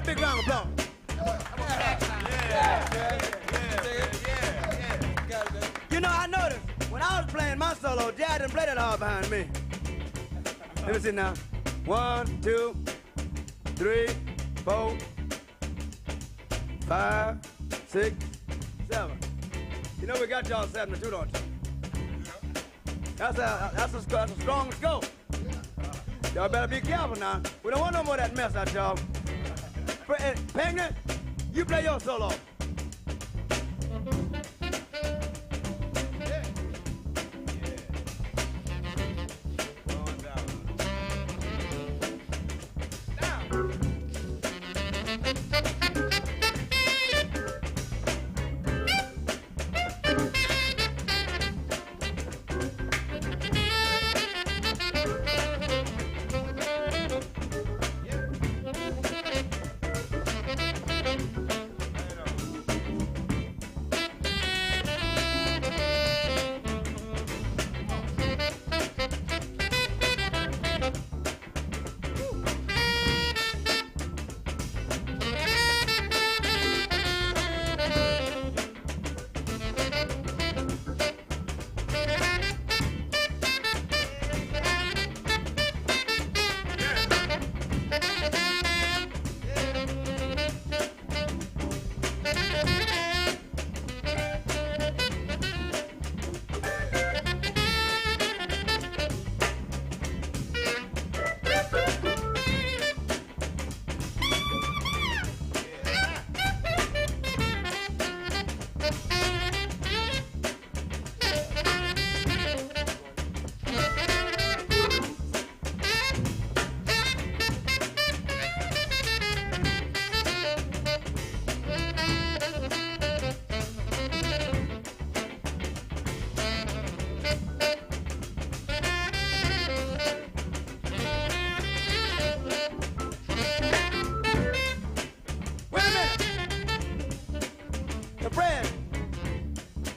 a big round of applause. You know, I noticed when I was playing my solo, Jad didn't play that hard behind me. Let me see now. 1, 2, 3, 4, 5, 6, 7. You know we got y'all 7 to 2, don't you? That's a strong scope. Y'all better be careful now. We don't want no more of that mess out y'all. Penguin, you play your solo.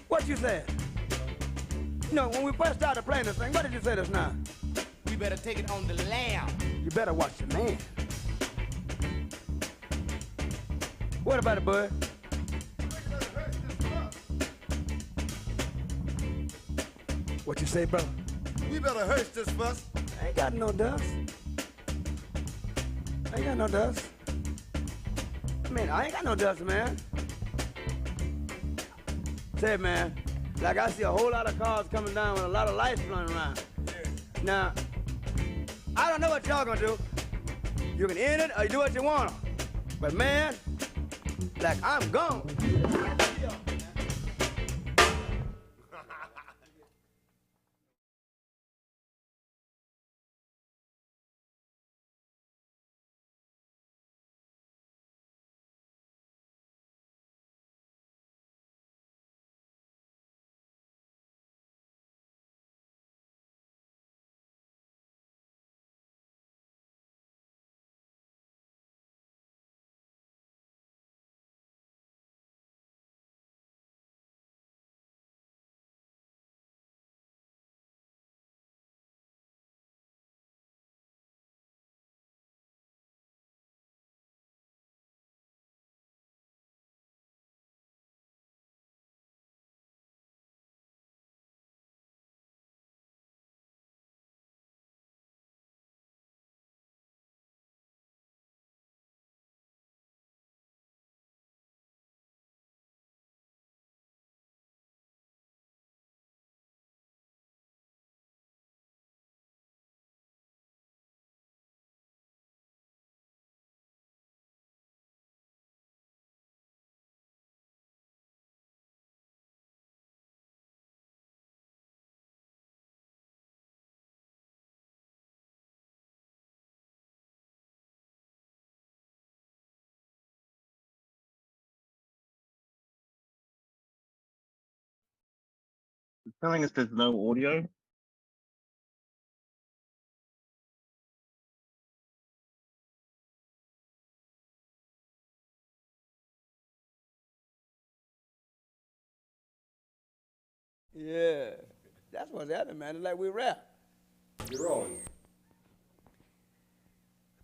What you said? You know, when we first started playing this thing, what did you say just now? We better take it on the lam. You better watch your man. What about it, bud? What you say, brother? We better hearse this fuss. I ain't got no dust. I ain't got no dust. I mean, I ain't got no dust, man. Say, man, like I see a whole lot of cars coming down with a lot of lights running around. Yeah. Now, I don't know what y'all gonna do. You can end it or you do what you wanna. But man, like I'm gone. It's telling us there's no audio. Yeah, that's what's happening, man. It's like we rap. You're rolling.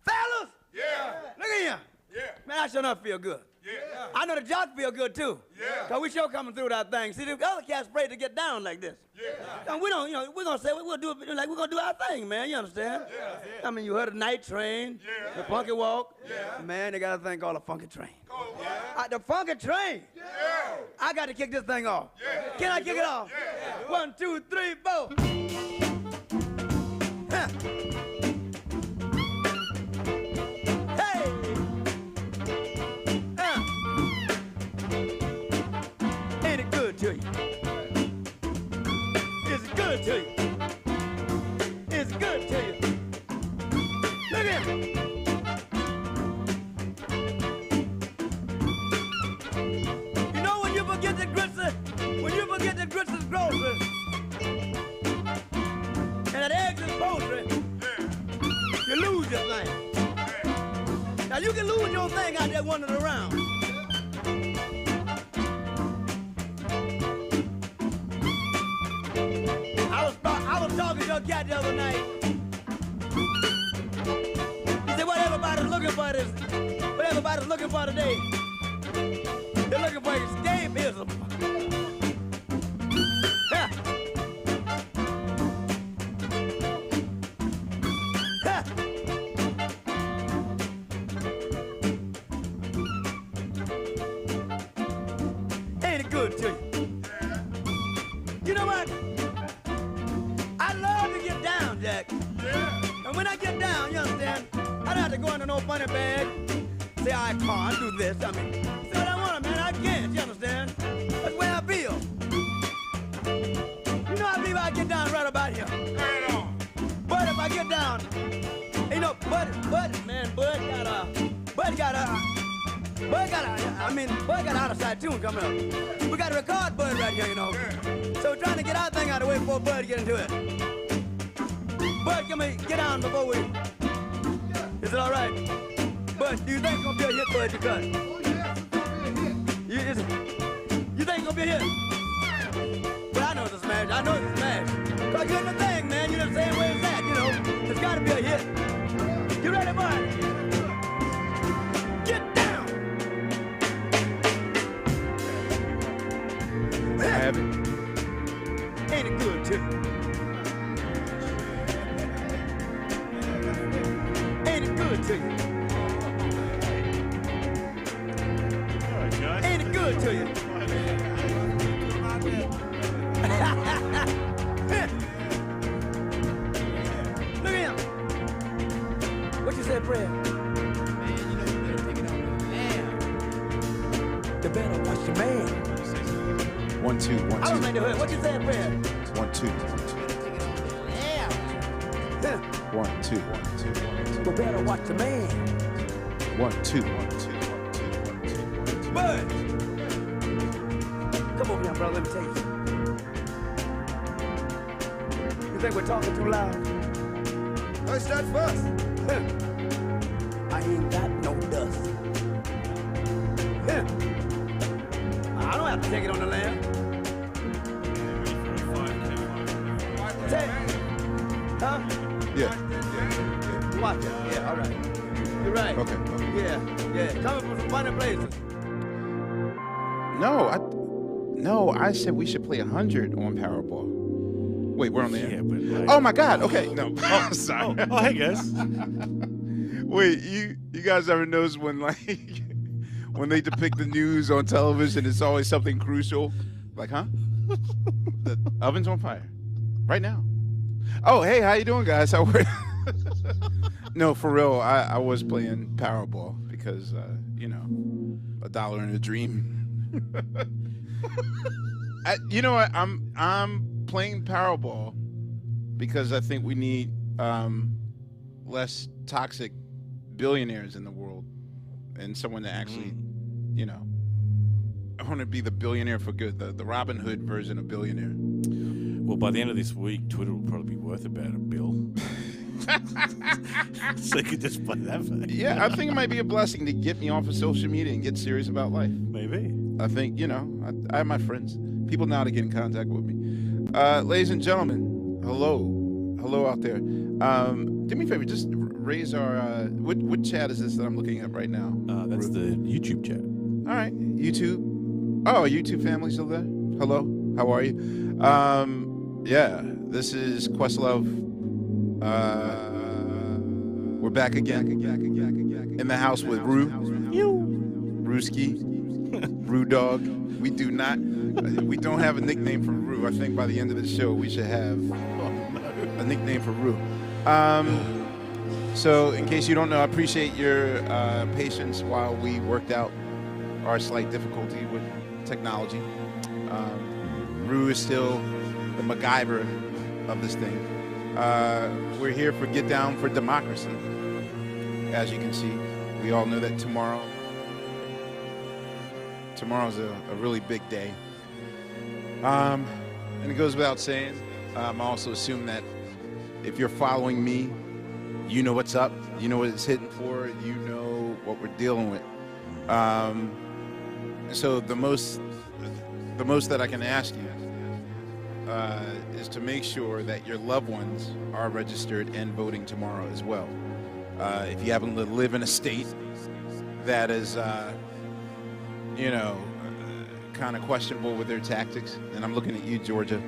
Fellas! Yeah. Look at him. Yeah. Man, I sure enough feel good. Yeah. I know the jock feel good too. Yeah. Cause we sure coming through that thing. See, the other cats afraid to get down like this. Yeah. And we don't, you know, we're gonna say we'll do it like we're gonna do our thing, man. You understand? Yeah. I mean, you heard of Night Train, Yeah. the Funky Walk. Yeah. Man, they got a thing called a Funky Train. What? The Funky Train. Yeah. I got to kick this thing off. Yeah. Can I kick it off? Yeah. 1, 2, 3, 4. Huh. Hey. Ain't it good to you? Is it good to you? Is it good to you? Look at him. You know when you forget the grits' grocery, and that eggs is poultry, you lose your thing. Now you can lose your thing out there wandering around. I was talking to a cat the other night. He said, what everybody's looking for today, they're looking for escapism. Ha. Ha. Ain't it good to you? You know what? I love to get down, Jack. Yeah. And when I get down, you understand, I don't have to go into no funny bag, say I can't do this. I mean, say what I want, man, I can't, you understand? That's the way I feel. You know, I believe I get down right about here. Right on. But if I get down, you know, Bud got out of side tune coming up. We got a record Bud right here, you know. Yeah. So we're trying to get our thing out of the way before Bud get into it. Bud, come here, get down before we. Is it all right? Bud, do you think it's gonna be a hit, Bud, you cut? You think it's gonna be a hit? Well, I know it's a smash. I know it's a smash. Cause you're in the thing, man. You're the same way as that, you know. It's gotta be a hit. You ready, Bud? Get down! I have it. Ain't it good, too? Ain't it good to you? Ain't it good to you? Look at him. What you said, Fred? Man, you know you better take it on the lamb. You better watch your man. 1, 2, 1, 2. I was made the hood. What you said, Fred? 1, 2. You better take it on the lamb. 1, 2, 1, 2, 1, 2. You better watch your man. 1, 2, 1, 2, 1, 2, 1, 2. Bud! Come over here, brother. Let me tell you something. You think we're talking too loud? Who starts first? I ain't got no dust. I don't have to take it on the land. Say, huh? Yeah. Watch it. Yeah, all right. You're right. Okay. Yeah. Coming from some funny places. No, I said we should play 100 on Powerball. Wait, we're on the air? Yeah, but like, Oh my God. Okay. No. oh, Sorry. oh, hey guys. Wait, you guys ever notice when like when they depict the news on television, it's always something crucial? Like, huh? The oven's on fire right now. Oh, hey, how you doing, guys? How are No, for real. I was playing Powerball because you know, $1 in a dream. You know what? I'm playing Powerball because I think we need less toxic billionaires in the world and someone that actually, you know, I want to be the billionaire for good, the Robin Hood version of billionaire. Well, by the end of this week, Twitter will probably be worth about $1 billion. So you could just play that for Yeah, I think it might be a blessing to get me off of social media and get serious about life. Maybe. I think, you know, I have my friends. People know how to get in contact with me. Ladies and gentlemen, hello out there. Do me a favor, just raise our what chat is this that I'm looking at right now? That's the YouTube chat. All right, YouTube. Oh, YouTube family still there? Hello, how are you? Yeah, this is Questlove. We're back again in the house with Rue, Rooski, Rue Dog. We don't have a nickname for Rue. I think by the end of the show we should have a nickname for Rue. So in case you don't know, I appreciate your patience while we worked out our slight difficulty with technology. Rue is still the MacGyver of this thing. We're here for Get Down for Democracy. As you can see, we all know that tomorrow's a really big day. And it goes without saying, I also assume that if you're following me, you know what's up, you know what it's hitting for, you know what we're dealing with. So the most that I can ask you is to make sure that your loved ones are registered and voting tomorrow as well. If you happen to live in a state that is, kind of questionable with their tactics, and I'm looking at you, Georgia,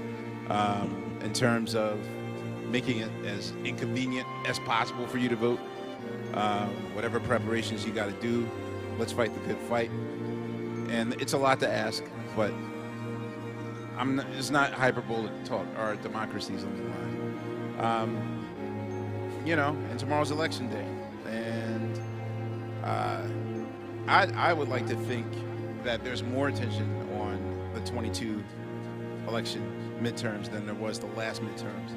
in terms of making it as inconvenient as possible for you to vote. Whatever preparations you got to do, let's fight the good fight. And it's a lot to ask, but it's not hyperbole to talk. Our democracy's on the line. And tomorrow's election day. And I would like to think that there's more attention on the 22 election midterms than there was the last midterms.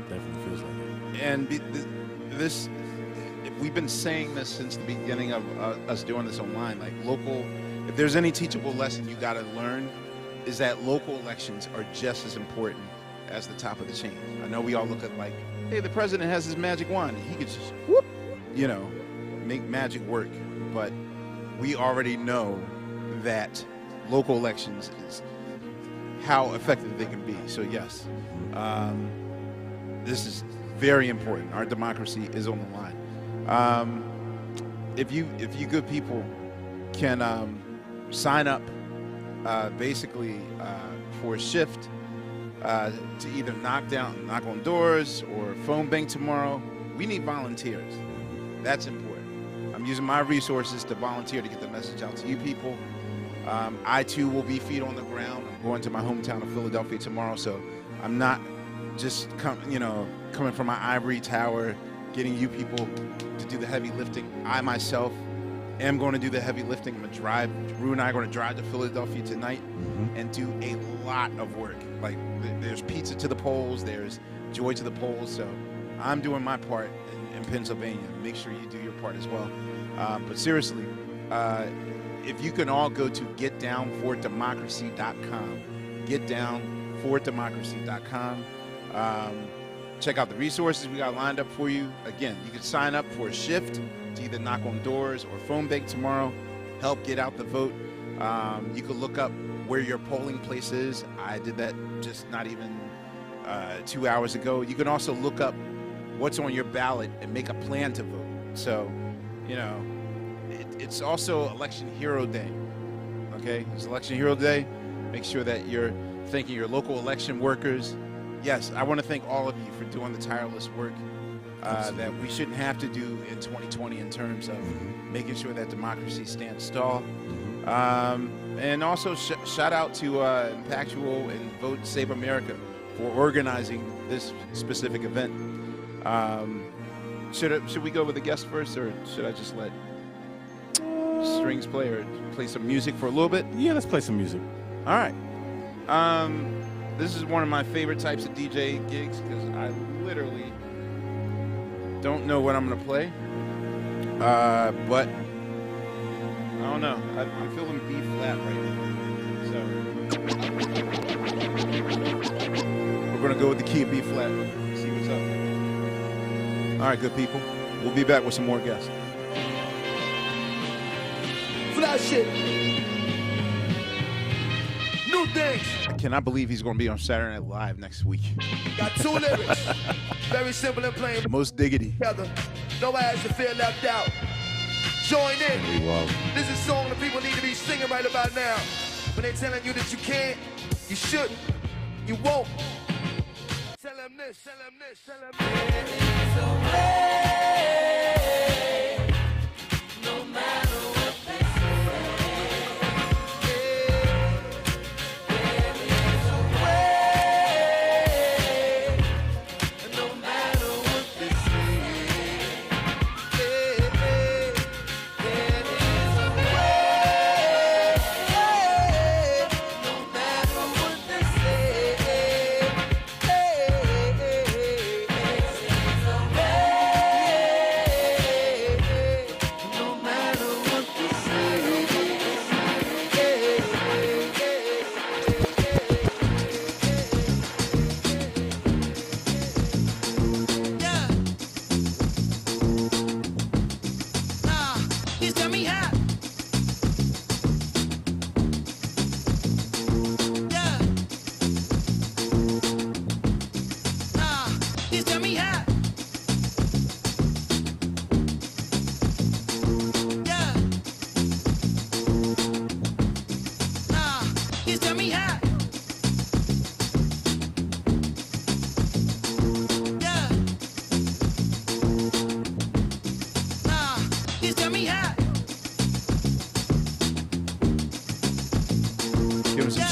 Definitely feels like it. And we've been saying this since the beginning of us doing this online, like if there's any teachable lesson you got to learn, is that local elections are just as important as the top of the chain. I know we all look at like, hey, the president has his magic wand. He could just, make magic work. But we already know that local elections is how effective they can be. So yes, this is very important. Our democracy is on the line. If you good people can sign up for a shift to either knock on doors or phone bank tomorrow, we need volunteers. That's important. I'm using my resources to volunteer to get the message out to you people. I too will be feet on the ground. I'm going to my hometown of Philadelphia tomorrow, so I'm not just coming from my ivory tower, getting you people to do the heavy lifting. I myself am going to do the heavy lifting. I'm going to drive. Rue and I are going to drive to Philadelphia tonight and do a lot of work. Like there's pizza to the polls, there's joy to the polls. So I'm doing my part in Pennsylvania. Make sure you do your part as well. But seriously, if you can all go to getdownfordemocracy.com, getdownfordemocracy.com. Check out the resources we got lined up for you. Again, you can sign up for a shift to either knock on doors or phone bank tomorrow, help get out the vote. You can look up where your polling place is. I did that just not even 2 hours ago. You can also look up what's on your ballot and make a plan to vote. So, it's also Election Hero Day. Okay, it's Election Hero Day. Make sure that you're thanking your local election workers. Yes, I want to thank all of you for doing the tireless work that we shouldn't have to do in 2020 in terms of making sure that democracy stands tall. And also shout out to Impactual and Vote Save America for organizing this specific event. Should we go with the guest first, or should I just let strings play or play some music for a little bit? Yeah, let's play some music. All right. This is one of my favorite types of DJ gigs because I literally don't know what I'm going to play. But I don't know. I'm feeling B flat right now. So we're going to go with the key of B flat. See what's up. All right, good people. We'll be back with some more guests. Flash it. New things. I cannot believe he's going to be on Saturday Night Live next week. Got two lyrics. Very simple and plain. Most diggity. Together. Nobody has to feel left out. Join in. Wow. This is a song that people need to be singing right about now. When they're telling you that you can't, you shouldn't, you won't. Tell them this, tell them this, tell them this. No matter what they say.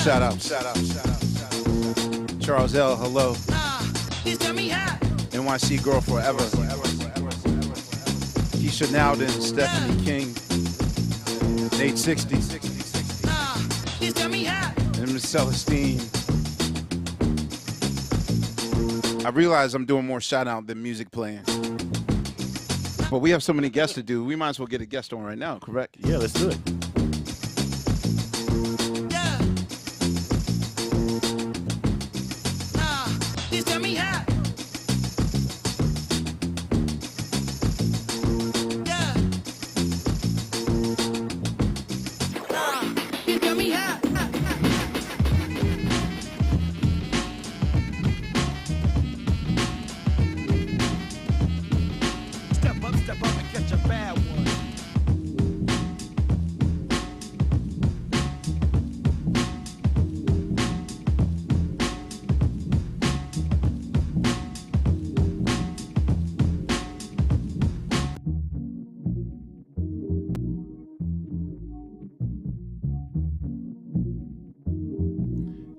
Shout out. Charles L, hello. NYC Girl Forever. Keisha Nowden, Stephanie King, Nate 60, and Miss Celestine. I realize I'm doing more shout out than music playing. But we have so many guests to do, we might as well get a guest on right now, correct? Yeah, let's do it.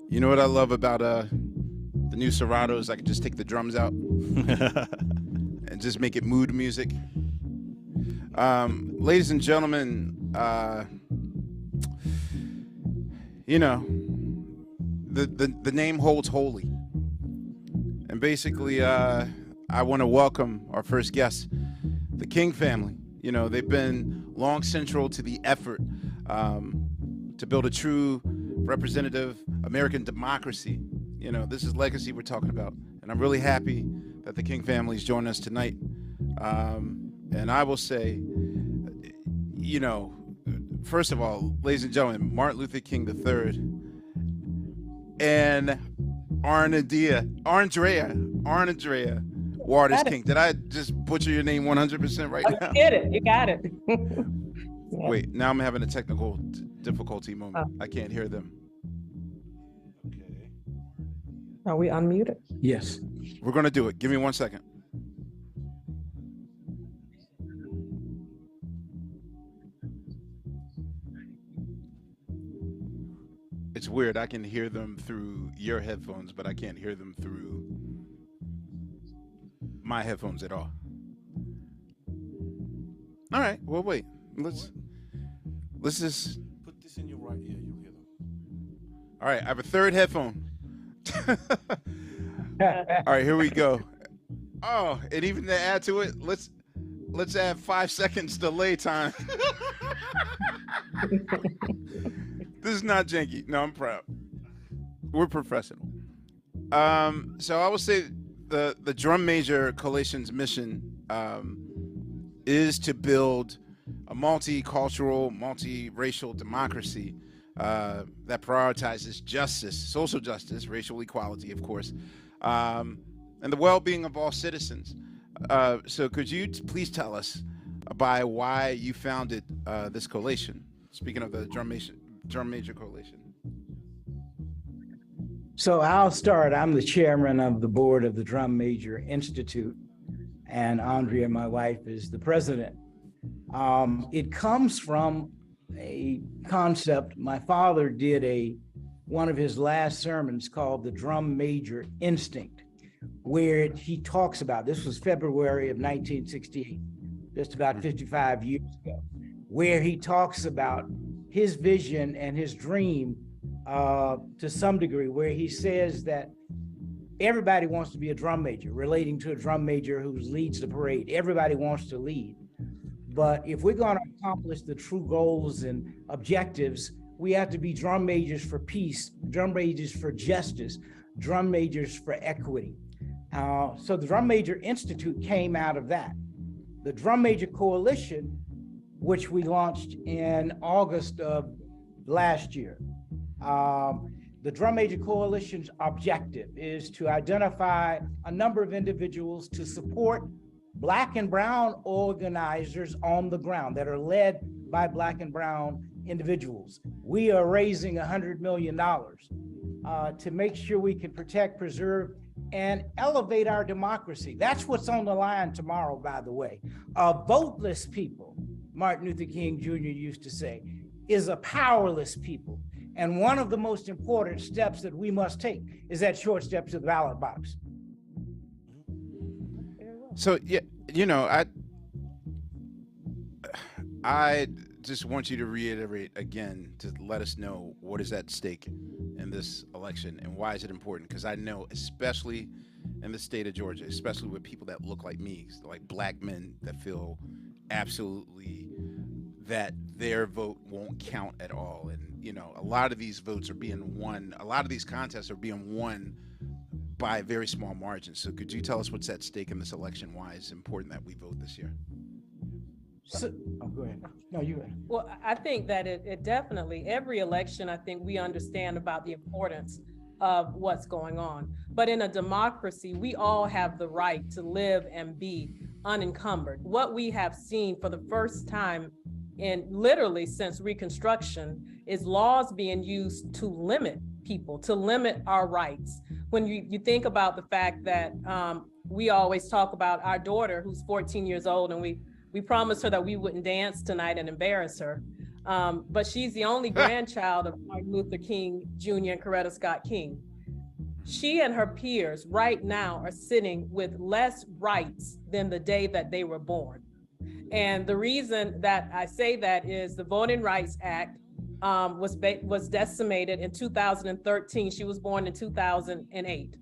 You know what I love about the new Seratos? I can just take the drums out and just make it mood music. Ladies and gentlemen, you know, the name holds holy. And basically, I want to welcome our first guest, the King family. You know, they've been long central to the effort to build a true representative American democracy. You know, this is legacy we're talking about. And I'm really happy that the King family's joined us tonight. And I will say, you know, first of all, ladies and gentlemen, Martin Luther King III and Andrea Waters King. Did I just butcher your name 100% right now? You did it. You got it. Yeah. Wait, now I'm having a technical difficulty moment. I can't hear them. Okay. Are we unmuted? Yes. We're going to do it. Give me 1 second. It's weird. I can hear them through your headphones, but I can't hear them through my headphones at all. All right. Well, wait. Let's just Put this in your right ear, you'll hear them. All right, I have a third headphone. All right, here we go. Oh, and even to add to it, let's add 5 seconds delay time. This is not janky. No, I'm proud. We're professional. So I will say the Drum Major Coalition's mission is to build a multicultural, multiracial democracy that prioritizes justice, social justice, racial equality, of course, and the well-being of all citizens. So could you please tell us by why you founded this coalition? Speaking of the Drum Major Coalition. So I'll start. I'm the chairman of the board of the Drum Major Institute, and Andrea, my wife, is the president. It comes from a concept. My father did one of his last sermons called the Drum Major Instinct, where he talks about, this was February of 1968, just about 55 years ago, where he talks about his vision and his dream to some degree, where he says that everybody wants to be a drum major, relating to a drum major who leads the parade. Everybody wants to lead. But if we're going to accomplish the true goals and objectives, we have to be drum majors for peace, drum majors for justice, drum majors for equity. So the Drum Major Institute came out of that. The Drum Major Coalition, which we launched in August of last year. The Drum Major Coalition's objective is to identify a number of individuals to support Black and Brown organizers on the ground that are led by Black and Brown individuals. We are raising $100 million to make sure we can protect, preserve, and elevate our democracy. That's what's on the line tomorrow, by the way. A voteless people, Martin Luther King Jr. used to say, is a powerless people. And one of the most important steps that we must take is that short step to the ballot box. So, yeah, you know, I just want you to reiterate again to let us know what is at stake in this election and why is it important? Because I know, especially in the state of Georgia, especially with people that look like me, like Black men that feel absolutely that their vote won't count at all. And, you know, a lot of these votes are being won, a lot of these contests are being won by very small margins. So could you tell us what's at stake in this election? Why it's important that we vote this year? So, oh, go ahead. No, you go ahead. Well, I think that it definitely, every election, I think we understand about the importance of what's going on. But in a democracy, we all have the right to live and be unencumbered. What we have seen for the first time in literally since Reconstruction is laws being used to limit people, to limit our rights. When you think about the fact that we always talk about our daughter who's 14 years old, and we promised her that we wouldn't dance tonight and embarrass her. But she's the only grandchild of Martin Luther King Jr. and Coretta Scott King. She and her peers right now are sitting with less rights than the day that they were born. And the reason that I say that is the Voting Rights Act was decimated in 2013. She was born in 2008.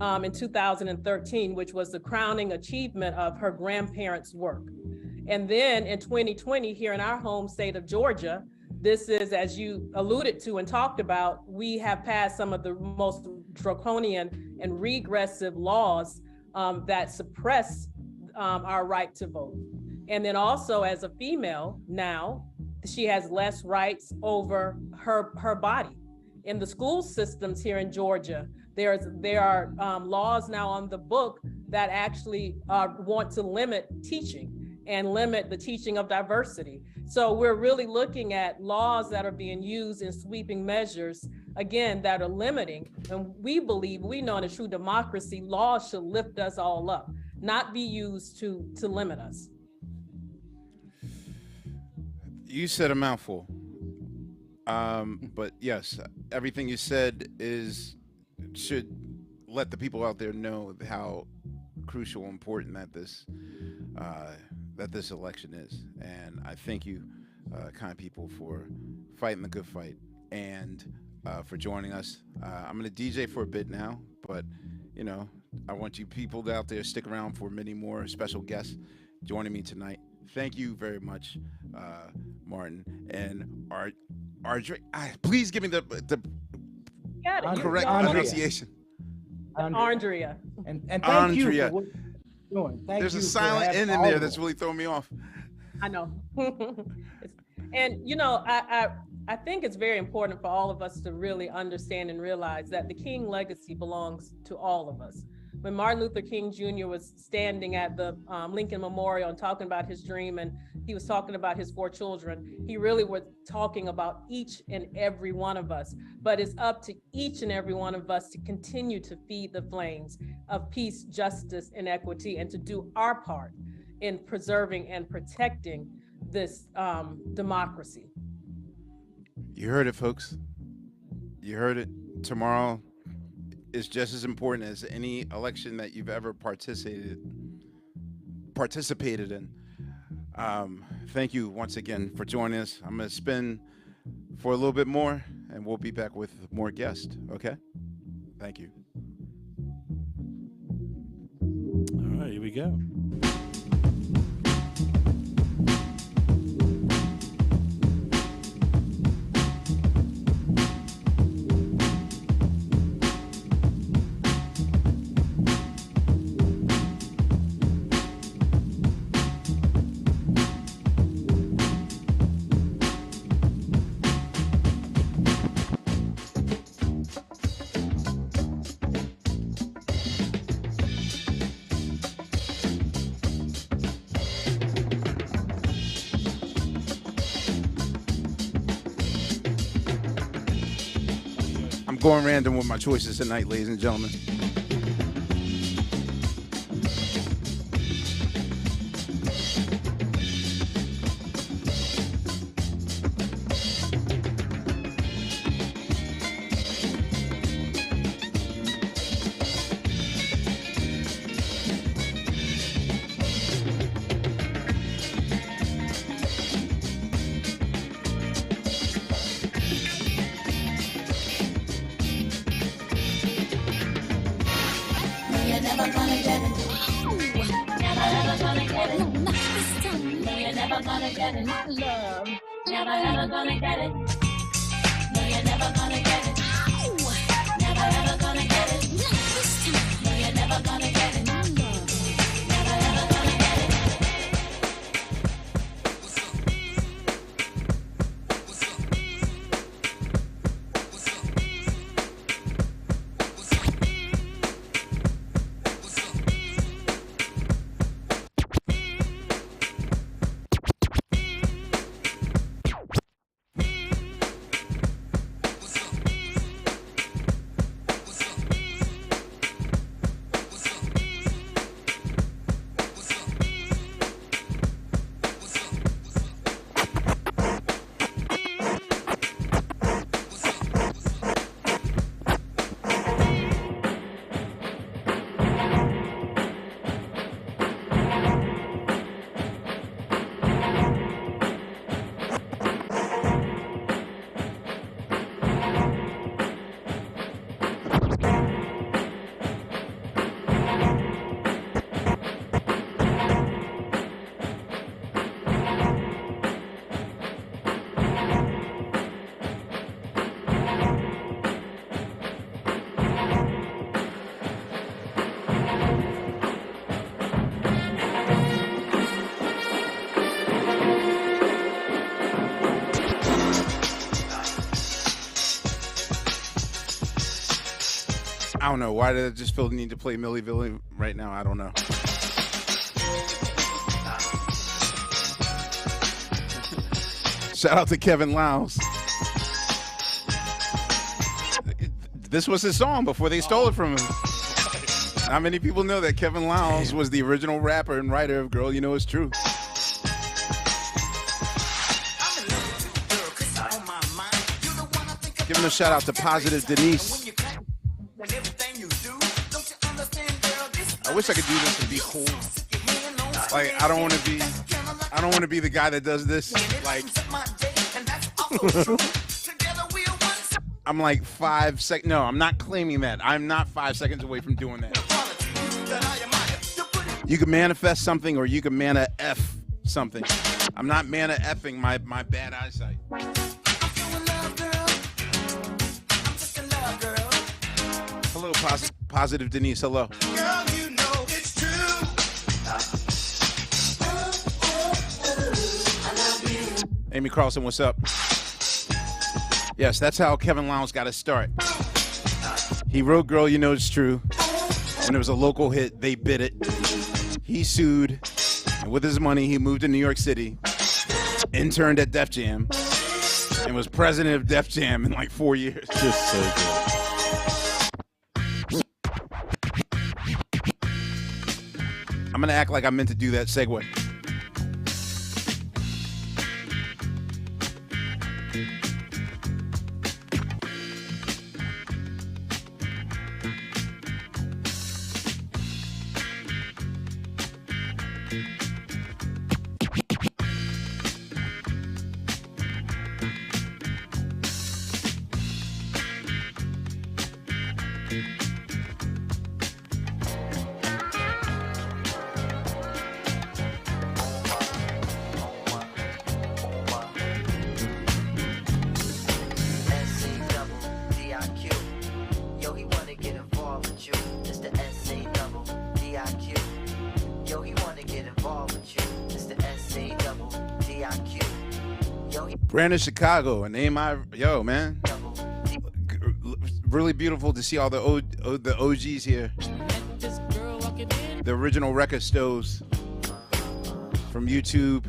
In 2013, which was the crowning achievement of her grandparents' work. And then in 2020, here in our home state of Georgia, this is, as you alluded to and talked about, we have passed some of the most draconian and regressive laws that suppress our right to vote. And then also as a female now, she has less rights over her body. In the school systems here in Georgia, there are laws now on the book that actually want to limit teaching and limit the teaching of diversity. So we're really looking at laws that are being used in sweeping measures, again, that are limiting. And we believe, we know in a true democracy, laws should lift us all up, not be used to limit us. You said a mouthful, but yes, everything you said should let the people out there know how crucial and important that this election is. And I thank you, kind people, for fighting the good fight and for joining us. I'm going to DJ for a bit now, but you know, I want you people out there stick around for many more special guests joining me tonight. Thank you very much, Martin and Ardre. Please give me the correct pronunciation. Andrea. And thank Andrea. you for what you're doing. There's a silent N in there that's really throwing me off. I know. And you know, I think it's very important for all of us to really understand and realize that the King legacy belongs to all of us. When Martin Luther King Jr. was standing at the Lincoln Memorial and talking about his dream, and he was talking about his 4 children, he really was talking about each and every one of us. But it's up to each and every one of us to continue to feed the flames of peace, justice, and equity, and to do our part in preserving and protecting this democracy. You heard it, folks. You heard it. Tomorrow is just as important as any election that you've ever participated in. Thank you once again for joining us. I'm going to spin for a little bit more, and we'll be back with more guests, okay? Thank you. All right, here we go. Going random with my choices tonight, ladies and gentlemen. I don't know. Why did I just feel the need to play Milliville right now? I don't know. Shout out to Kevin Liles. This was his song before they stole it from him. Not many people know that Kevin Liles was the original rapper and writer of Girl, You Know It's True. Giving a shout out to Positive Denise. I wish I could do this and be cool. Like, I don't want to be the guy that does this. Like, I'm like 5 seconds. No, I'm not claiming that. I'm not 5 seconds away from doing that. You can manifest something, or you can mana F something. I'm not mana effing my bad eyesight. Hello, Positive Denise. Hello. Girl, you know it's true. Amy Carlson, what's up? Yes, that's how Kevin Lowndes got his start. He wrote Girl You Know It's True. When it was a local hit, they bid it. He sued. And with his money, he moved to New York City, interned at Def Jam, and was president of Def Jam in like 4 years. Just so good. I'm going to act like I meant to do that segue. Brandon Chicago, a name man. Really beautiful to see all the OGs here. The original record stoves from YouTube,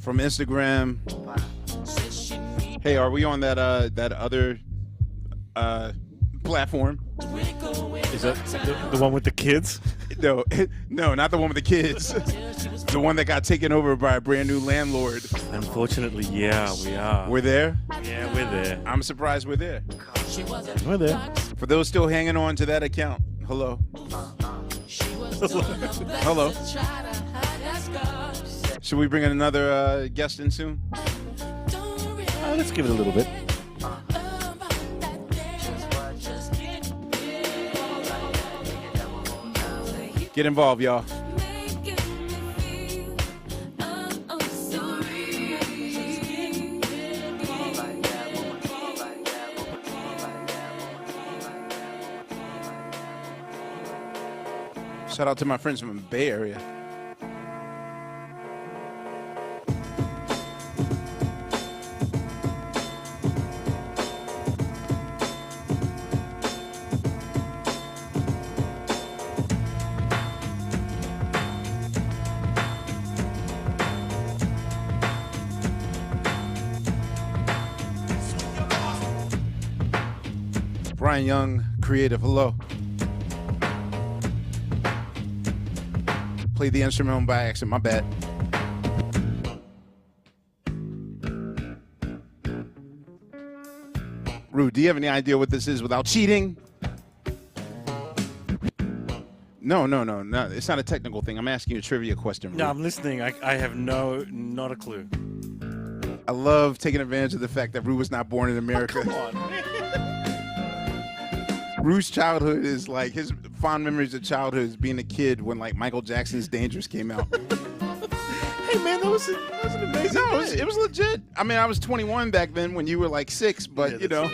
from Instagram. Hey, are we on that other platform? Is that the one with the kids? No, not the one with the kids. The one that got taken over by a brand new landlord. Unfortunately, yeah, we are. We're there? Yeah, we're there. I'm surprised we're there. We're there. For those still hanging on to that account, hello. Hello. Should we bring in another guest in soon? Let's give it a little bit. Get involved, y'all. Shout out to my friends from the Bay Area. Brian Young, creative, hello. Played the instrumental by accident, my bad. Rude, do you have any idea what this is without cheating? No. It's not a technical thing. I'm asking you a trivia question. Rude. No, I'm listening. I have not a clue. I love taking advantage of the fact that Rue was not born in America. Oh, come on. Rue's childhood is like his fond memories of childhood is being a kid when like Michael Jackson's Dangerous came out. Hey man, that was an amazing. No, it was legit. I mean, I was 21 back then when you were like 6, but Yeah, you know,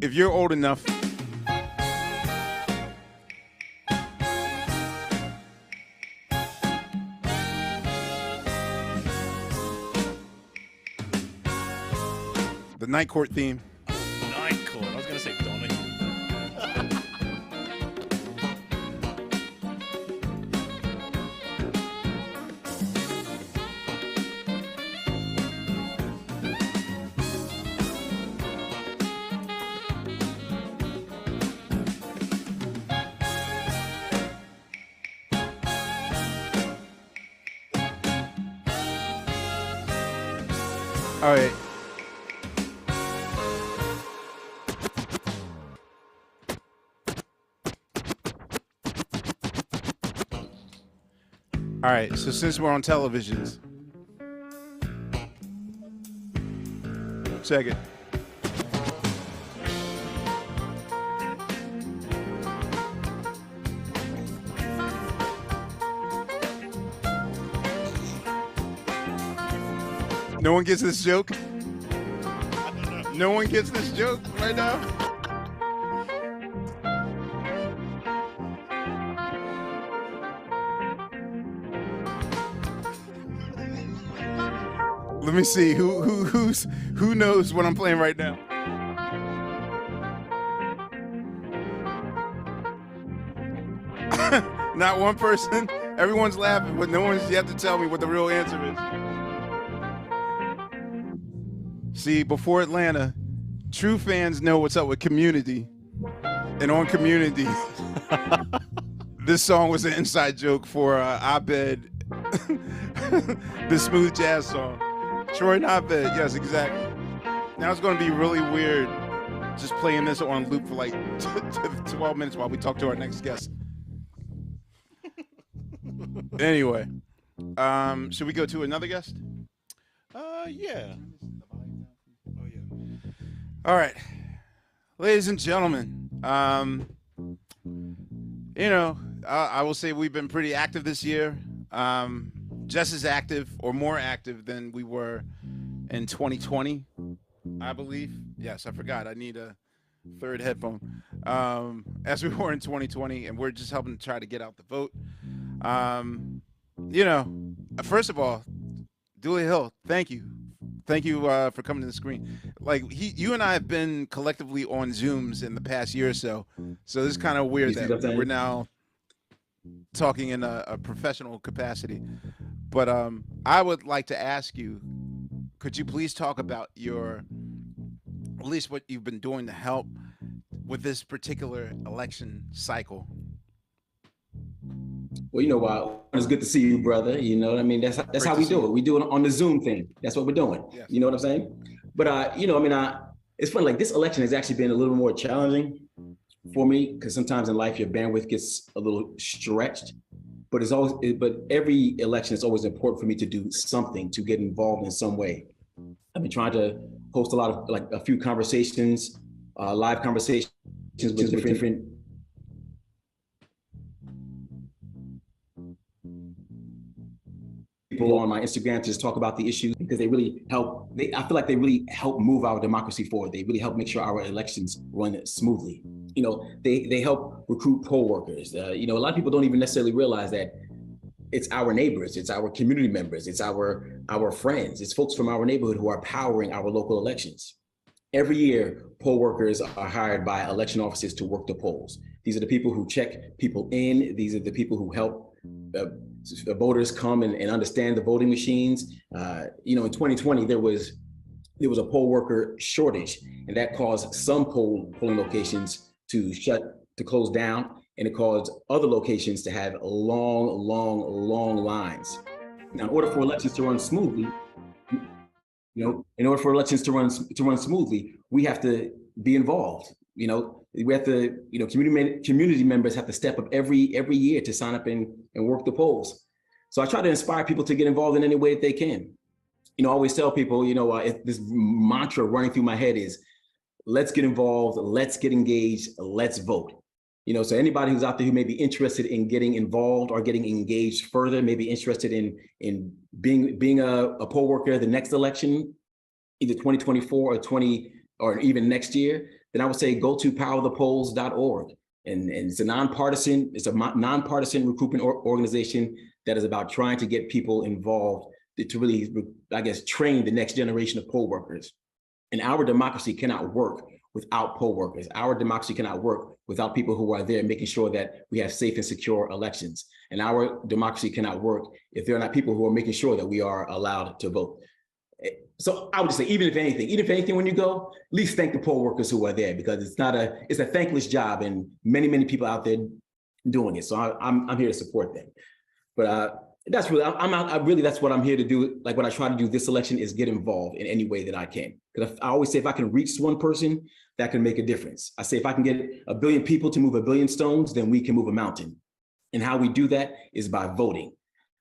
if you're old enough. The Night Court theme. Night Court. I was gonna say Dulé. All right. All right, so since we're on televisions, check it. No one gets this joke? No one gets this joke right now? Let me see who knows what I'm playing right now. Not one person. Everyone's laughing, but no one's yet to tell me what the real answer is. See, before Atlanta, true fans know what's up with Community. And on Community, this song was an inside joke for Abed, the smooth jazz song. Troy and Abed, yes, exactly. Now it's going to be really weird just playing this on loop for like 12 minutes while we talk to our next guest. Anyway, should we go to another guest? Yeah. Oh, yeah. All right, ladies and gentlemen, you know, I will say we've been pretty active this year, just as active or more active than we were in 2020, I believe. Yes, I forgot. I need a third headphone. As we were in 2020, and we're just helping to try to get out the vote. You know, first of all, Dulé Hill, thank you. Thank you for coming to the screen. Like you and I have been collectively on Zooms in the past year or so. So this is kind of weird that we're now talking in a professional capacity. But I would like to ask you, could you please talk about at least what you've been doing to help with this particular election cycle? Well, you know, it's good to see you, brother. You know what I mean? That's how we do it. We do it on the Zoom thing. That's what we're doing. Yes. You know what I'm saying? But, you know, I mean, it's funny, like this election has actually been a little more challenging for me because sometimes in life your bandwidth gets a little stretched. But but every election is always important for me to do something, to get involved in some way. I've been trying to host a few conversations, live conversations with different people on my Instagram to just talk about the issues because they really help. I feel like they really help move our democracy forward. They really help make sure our elections run smoothly. You know, they help recruit poll workers. You know, a lot of people don't even necessarily realize that it's our neighbors, it's our community members, it's our friends, it's folks from our neighborhood who are powering our local elections. Every year, poll workers are hired by election officers to work the polls. These are the people who check people in. These are the people who help voters come and understand the voting machines. You know, in 2020, there was a poll worker shortage, and that caused some polling locations to close down, and it caused other locations to have long lines. Now, in order for elections to run smoothly, we have to be involved. You know, we have to, community members have to step up every year to sign up and work the polls. So I try to inspire people to get involved in any way that they can. You know, I always tell people, this mantra running through my head is, let's get involved, let's get engaged, let's vote. You know, so anybody who's out there who may be interested in getting involved or getting engaged further, maybe interested in being a poll worker the next election, either 2024 or even next year, then I would say go to powerthepolls.org. And it's a nonpartisan recruitment organization that is about trying to get people involved to really, I guess, train the next generation of poll workers. And our democracy cannot work without poll workers. Our democracy cannot work without people who are there making sure that we have safe and secure elections. And our democracy cannot work if there are not people who are making sure that we are allowed to vote. So I would just say, even if anything, when you go, at least thank the poll workers who are there, because it's a thankless job, and many people out there doing it. So I'm here to support them. But that's really, that's what I'm here to do. Like what I try to do this election is get involved in any way that I can. Because I always say, if I can reach one person, that can make a difference. I say, if I can get 1 billion people to move 1 billion stones, then we can move a mountain. And how we do that is by voting.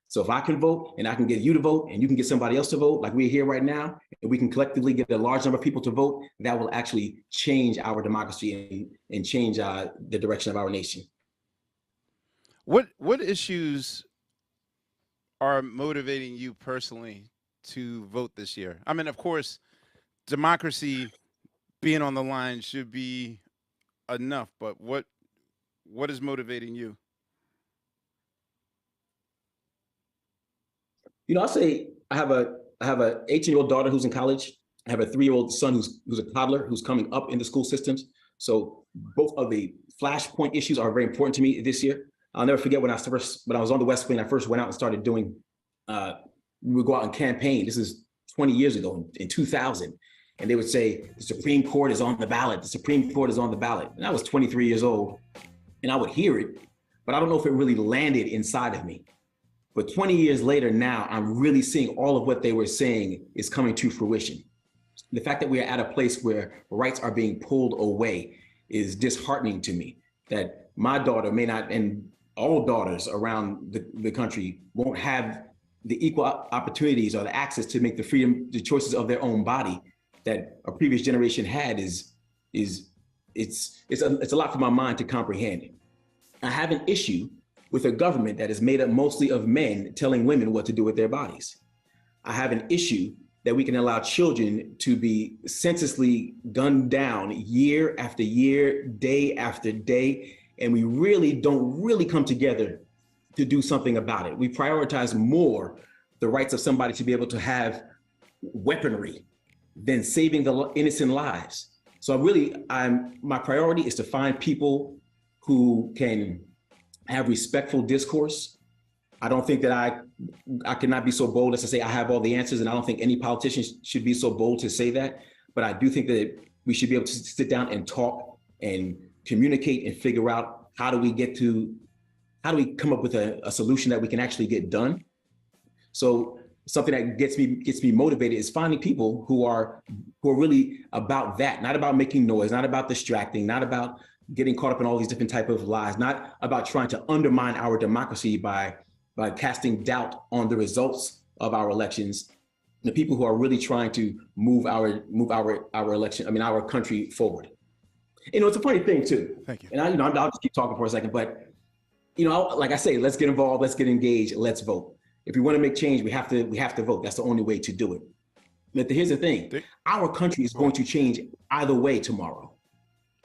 So if I can vote and I can get you to vote and you can get somebody else to vote, like we're here right now, and we can collectively get a large number of people to vote, that will actually change our democracy and change the direction of our nation. What issues are motivating you personally to vote this year? I mean, of course, democracy being on the line should be enough, but what is motivating you? I'll say I have a have a 18-year-old daughter who's in college. I have a 3-year-old son who's a toddler who's coming up in the school systems. So both of the flashpoint issues are very important to me this year. I'll never forget when I was on the West Wing, I first went out and started doing, we would go out and campaign. This is 20 years ago in 2000. And they would say, the Supreme Court is on the ballot. The Supreme Court is on the ballot. And I was 23 years old and I would hear it, but I don't know if it really landed inside of me. But 20 years later now, I'm really seeing all of what they were saying is coming to fruition. The fact that we are at a place where rights are being pulled away is disheartening to me, that my daughter may not, and all daughters around the country won't have the equal opportunities or the access to make the freedom, the choices of their own body that a previous generation had it's a lot for my mind to comprehend. I have an issue with a government that is made up mostly of men telling women what to do with their bodies. I have an issue that we can allow children to be senselessly gunned down year after year, day after day, and we really don't come together to do something about it. We prioritize more the rights of somebody to be able to have weaponry than saving the innocent lives. So my priority is to find people who can have respectful discourse. I don't think that I cannot be so bold as to say I have all the answers, and I don't think any politician should be so bold to say that. But I do think that we should be able to sit down and talk and communicate and figure out how do we come up with a solution that we can actually get done. So something that gets me motivated is finding people who are really about that, not about making noise, not about distracting, not about getting caught up in all these different type of lies, not about trying to undermine our democracy by casting doubt on the results of our elections. The people who are really trying to move our country forward. It's a funny thing too. Thank you. And I'll just keep talking for a second, but like I say, let's get involved, let's get engaged, let's vote. If we want to make change, we have to vote. That's the only way to do it. But here's the thing: our country is going to change either way tomorrow.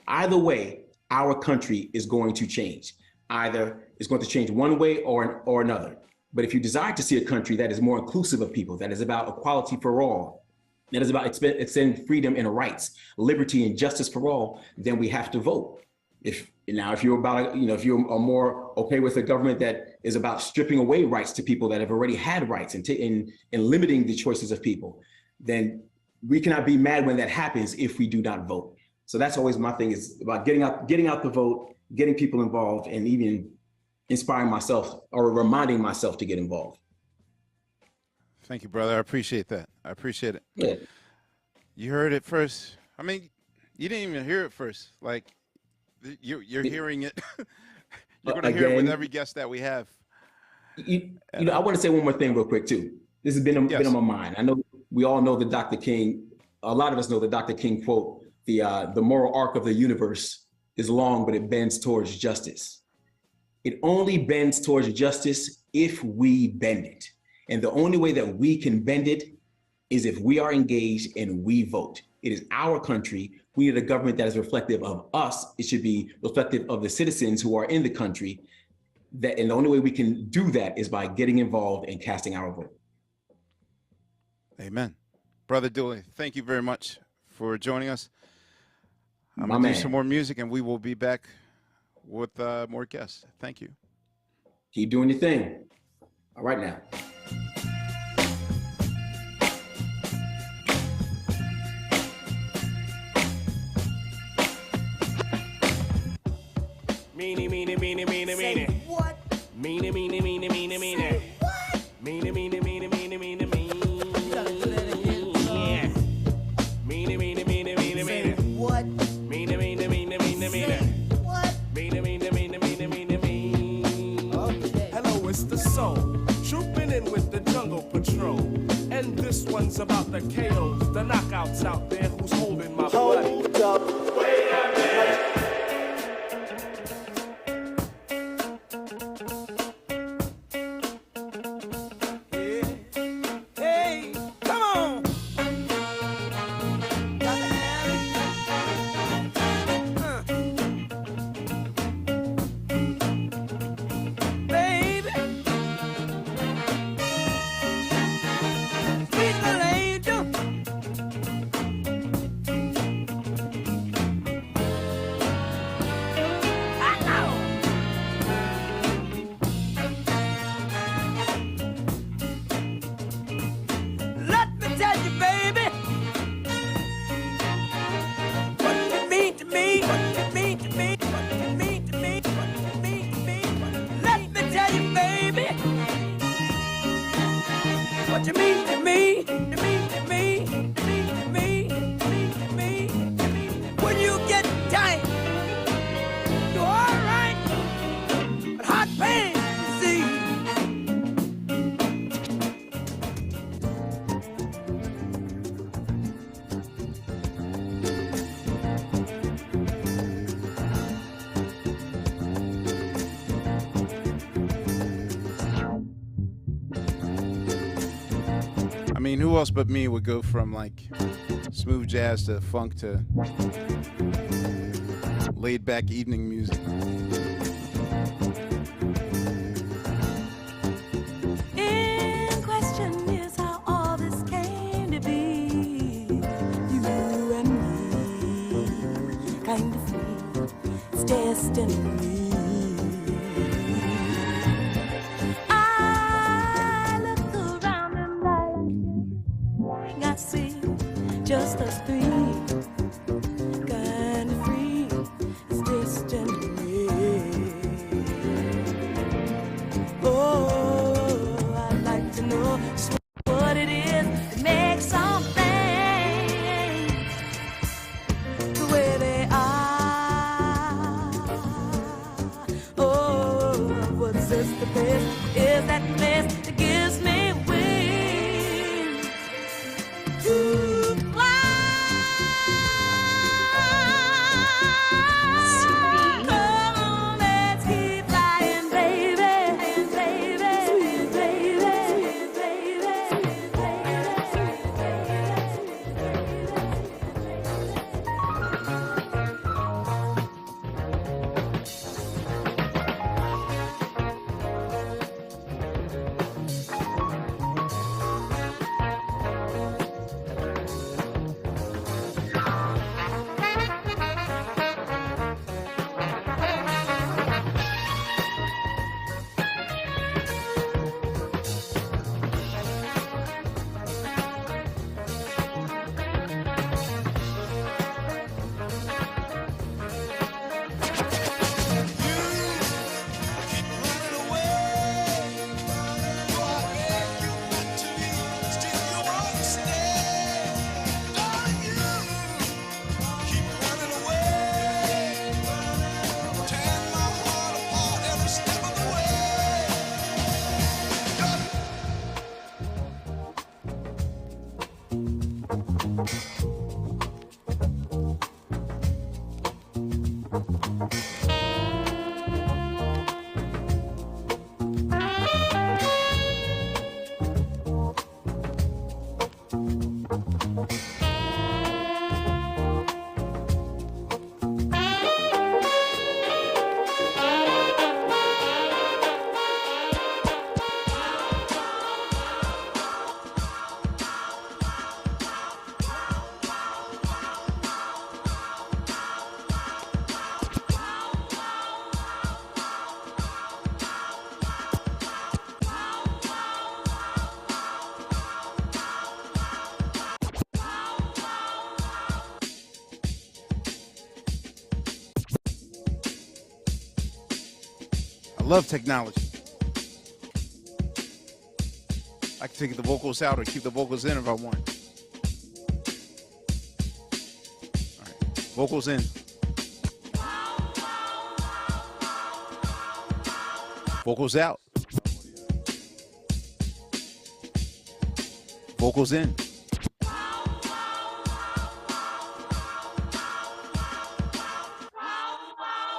Either way, our country is going to change. Either it's going to change one way or another. But if you desire to see a country that is more inclusive of people, that is about equality for all, that is about extending freedom and rights, liberty and justice for all, then we have to vote. If you're more okay with a government that is about stripping away rights to people that have already had rights and limiting the choices of people, then we cannot be mad when that happens if we do not vote. So that's always my thing, is about getting out the vote, getting people involved, and even inspiring myself or reminding myself to get involved. Thank you, brother. I appreciate that. I appreciate it. Yeah. You heard it first. I mean, you didn't even hear it first. Like, you're hearing it. You're going to hear it with every guest that we have. I want to say one more thing real quick too. This has been on my mind. I know we all know the Dr. King. A lot of us know the Dr. King quote: "The moral arc of the universe is long, but it bends towards justice." It only bends towards justice if we bend it, and the only way that we can bend it is if we are engaged and we vote. It is our country. We need a government that is reflective of us. It should be reflective of the citizens who are in the country. And the only way we can do that is by getting involved and casting our vote. Amen. Brother Dulé, thank you very much for joining us. I'm going to do some more music, and we will be back with more guests. Thank you. Keep doing your thing. All right now. Meanie, meanie, meanie, meanie, meanie. What? Meanie, meanie, meanie, meanie, meanie. What? Meanie, meanie, meanie, meanie, meanie, meanie. You gotta do that again. Yeah. Meanie, meanie, meanie, meanie, meanie. What? Meanie, meanie, meanie, meanie, meanie. What? Meanie, meanie, meanie, meanie, meanie, meanie. Okay. Hello, it's the soul. Trooping in with the jungle patrol. And this one's about the KOs, the knockouts out there who's holding my blood. Hold up. Wait a minute. Sweet what you mean to me, to me, to me, to me, to me, to me, to me. When you get tight, you're all right, but hot pain, you see. I mean, who else but me would go from like smooth jazz to funk to laid back evening music? In question is how all this came to be. You and me, kind of free, it's destiny. I look around and I see just us three, kind of free, it's destiny. Oh, I'd like to know just what it is that makes some things the way they are. Oh, what's this the place? Is that place that gives me wings to fly? Come on, let's keep flying, baby, baby, sweet baby, sweet I love technology. I can take the vocals out or keep the vocals in if I want. All right, vocals in. Vocals out. Vocals in.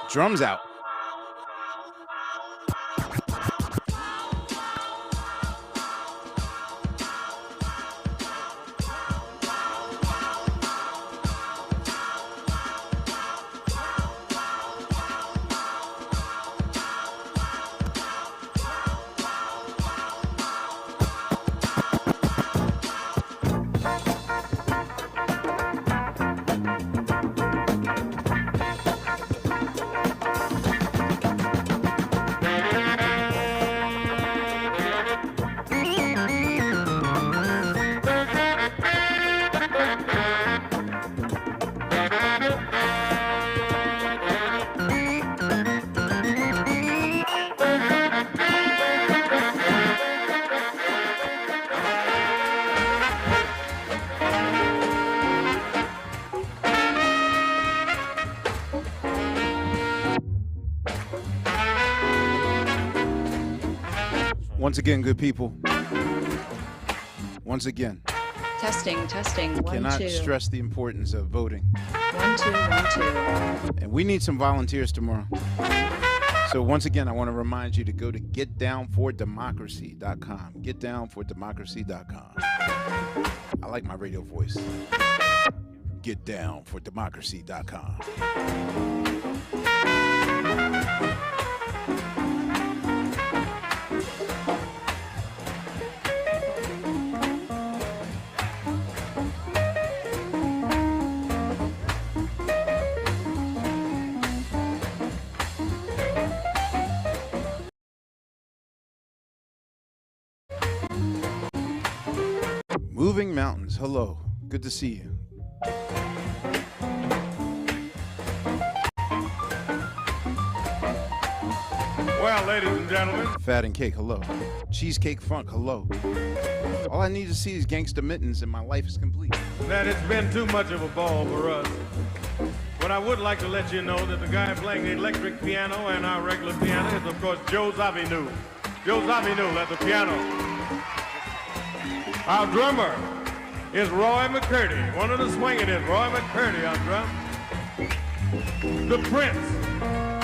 Drums out. Once again, good people. Once again. Testing. Cannot stress the importance of voting. 1 2 1 2. And we need some volunteers tomorrow. So once again, I want to remind you to go to getdownfordemocracy.com. Getdownfordemocracy.com. I like my radio voice. Getdownfordemocracy.com. Moving Mountains, hello. Good to see you. Well, ladies and gentlemen. Fat and Cake, hello. Cheesecake Funk, hello. All I need to see is Gangsta Mittens and my life is complete. That it's been too much of a ball for us. But I would like to let you know that the guy playing the electric piano and our regular piano is, of course, Joe Zawinul. Joe Zawinul at the piano. Our drummer is Roy McCurdy. One of the swingingest, Roy McCurdy on drum. The Prince,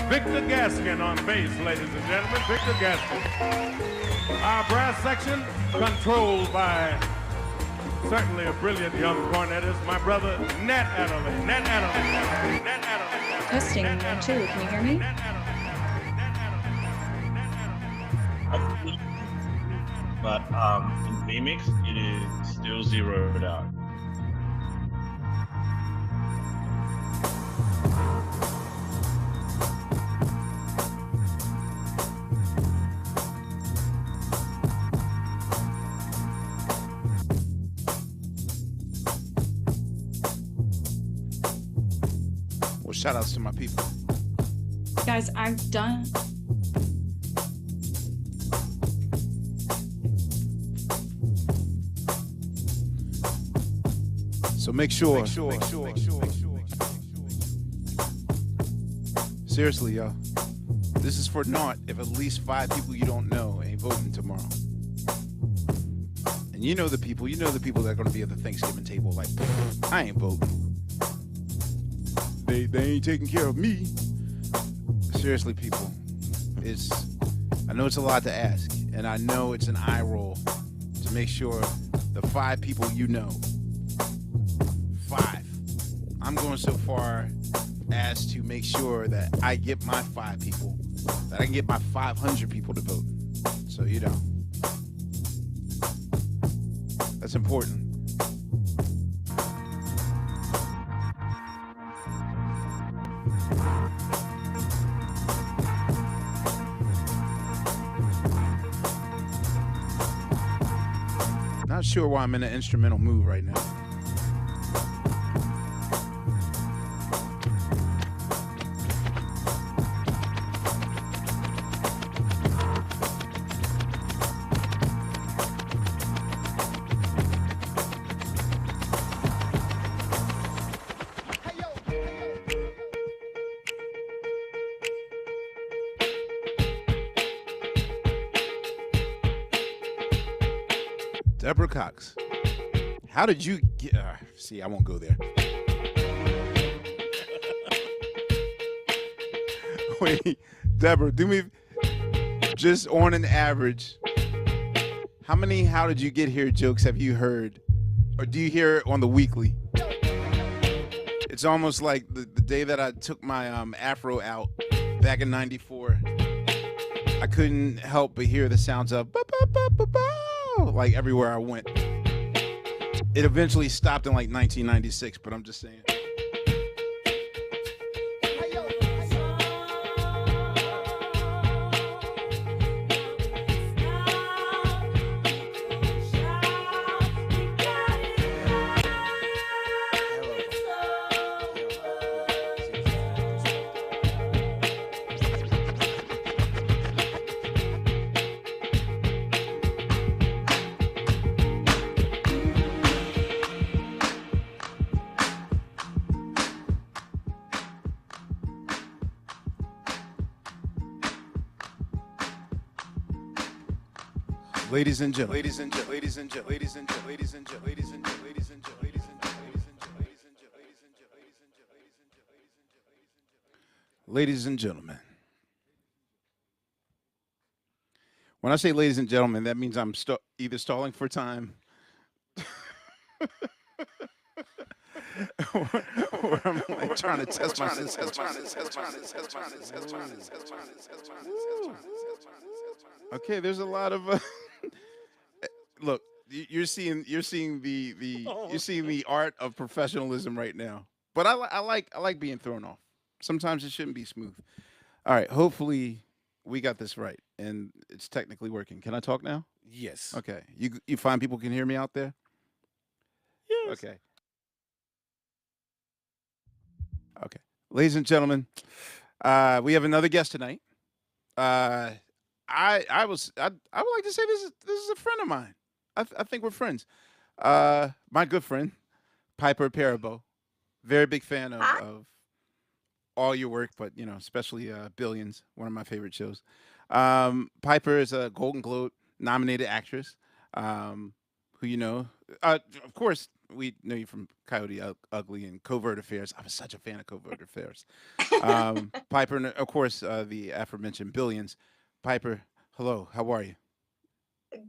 Victor Gaskin on bass, ladies and gentlemen, Victor Gaskin. Our brass section, controlled by certainly a brilliant young cornetist, my brother, Nat Adderley. Nat Adderley. Nat Adderley. Testing 1 2. Can you hear me? But in VMix, it is still zeroed out. Well, shout outs to my people. Guys, I'm done. So make sure. Seriously, y'all. This is for naught if at least 5 people you don't know ain't voting tomorrow. And you know the people that are going to be at the Thanksgiving table like, I ain't voting. They ain't taking care of me. Seriously, people. I know it's a lot to ask, and I know it's an eye roll to make sure the 5 people you know, 5. I'm going so far as to make sure that I get my 5 people, that I can get my 500 people to vote. So, you know, that's important. Not sure why I'm in an instrumental mood right now. Deborah Cox, how did you get... see, I won't go there. Wait, Deborah, do me... Just on an average, how many how did you get here jokes have you heard? Or do you hear it on the weekly? It's almost like the day that I took my afro out back in '94. I couldn't help but hear the sounds of... like everywhere I went. It eventually stopped in like 1996, but I'm just saying. Ladies and gentlemen. Ladies and gentlemen. Ladies and gentlemen. Ladies and gentlemen. Ladies and gentlemen. Ladies and gentlemen. Ladies and gentlemen. Ladies and gentlemen. Ladies and gentlemen. When I say ladies and gentlemen, that means I'm either stalling for time or I'm like trying to test my system. Okay, there's a lot of look. You're seeing the art of professionalism right now. But I like being thrown off. Sometimes it shouldn't be smooth. All right, hopefully we got this right and it's technically working. Can I talk now? Yes. Okay. You find people can hear me out there? Yes. Okay. Okay. Ladies and gentlemen, we have another guest tonight. I would like to say this is a friend of mine. I think we're friends. My good friend, Piper Perabo. Very big fan of all your work, but especially Billions, one of my favorite shows. Piper is a Golden Globe nominated actress. Who of course, we know you from Coyote Ugly and Covert Affairs. I was such a fan of Covert Affairs. Piper, and of course, the aforementioned Billions. Piper, hello. How are you?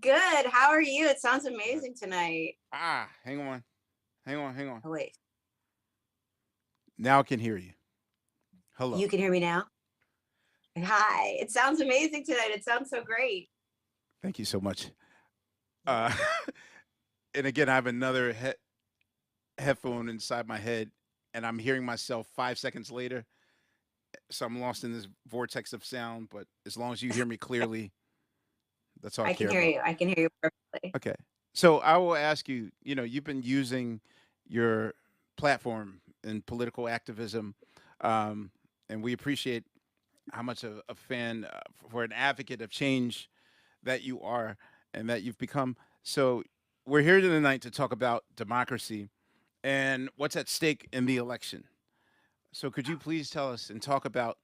Good. How are you? It sounds amazing tonight. Hang on. Oh, wait. Now I can hear you. Hello. You can hear me now? Hi. It sounds amazing tonight. It sounds so great. Thank you so much. And again, I have another headphone inside my head, and I'm hearing myself 5 seconds later. So I'm lost in this vortex of sound, but as long as you hear me clearly, that's all I care about. I can hear you perfectly. Okay. So I will ask you, you've been using your platform in political activism, and we appreciate how much of a fan for an advocate of change that you are and that you've become. So we're here tonight to talk about democracy and what's at stake in the election. So could you please tell us and talk about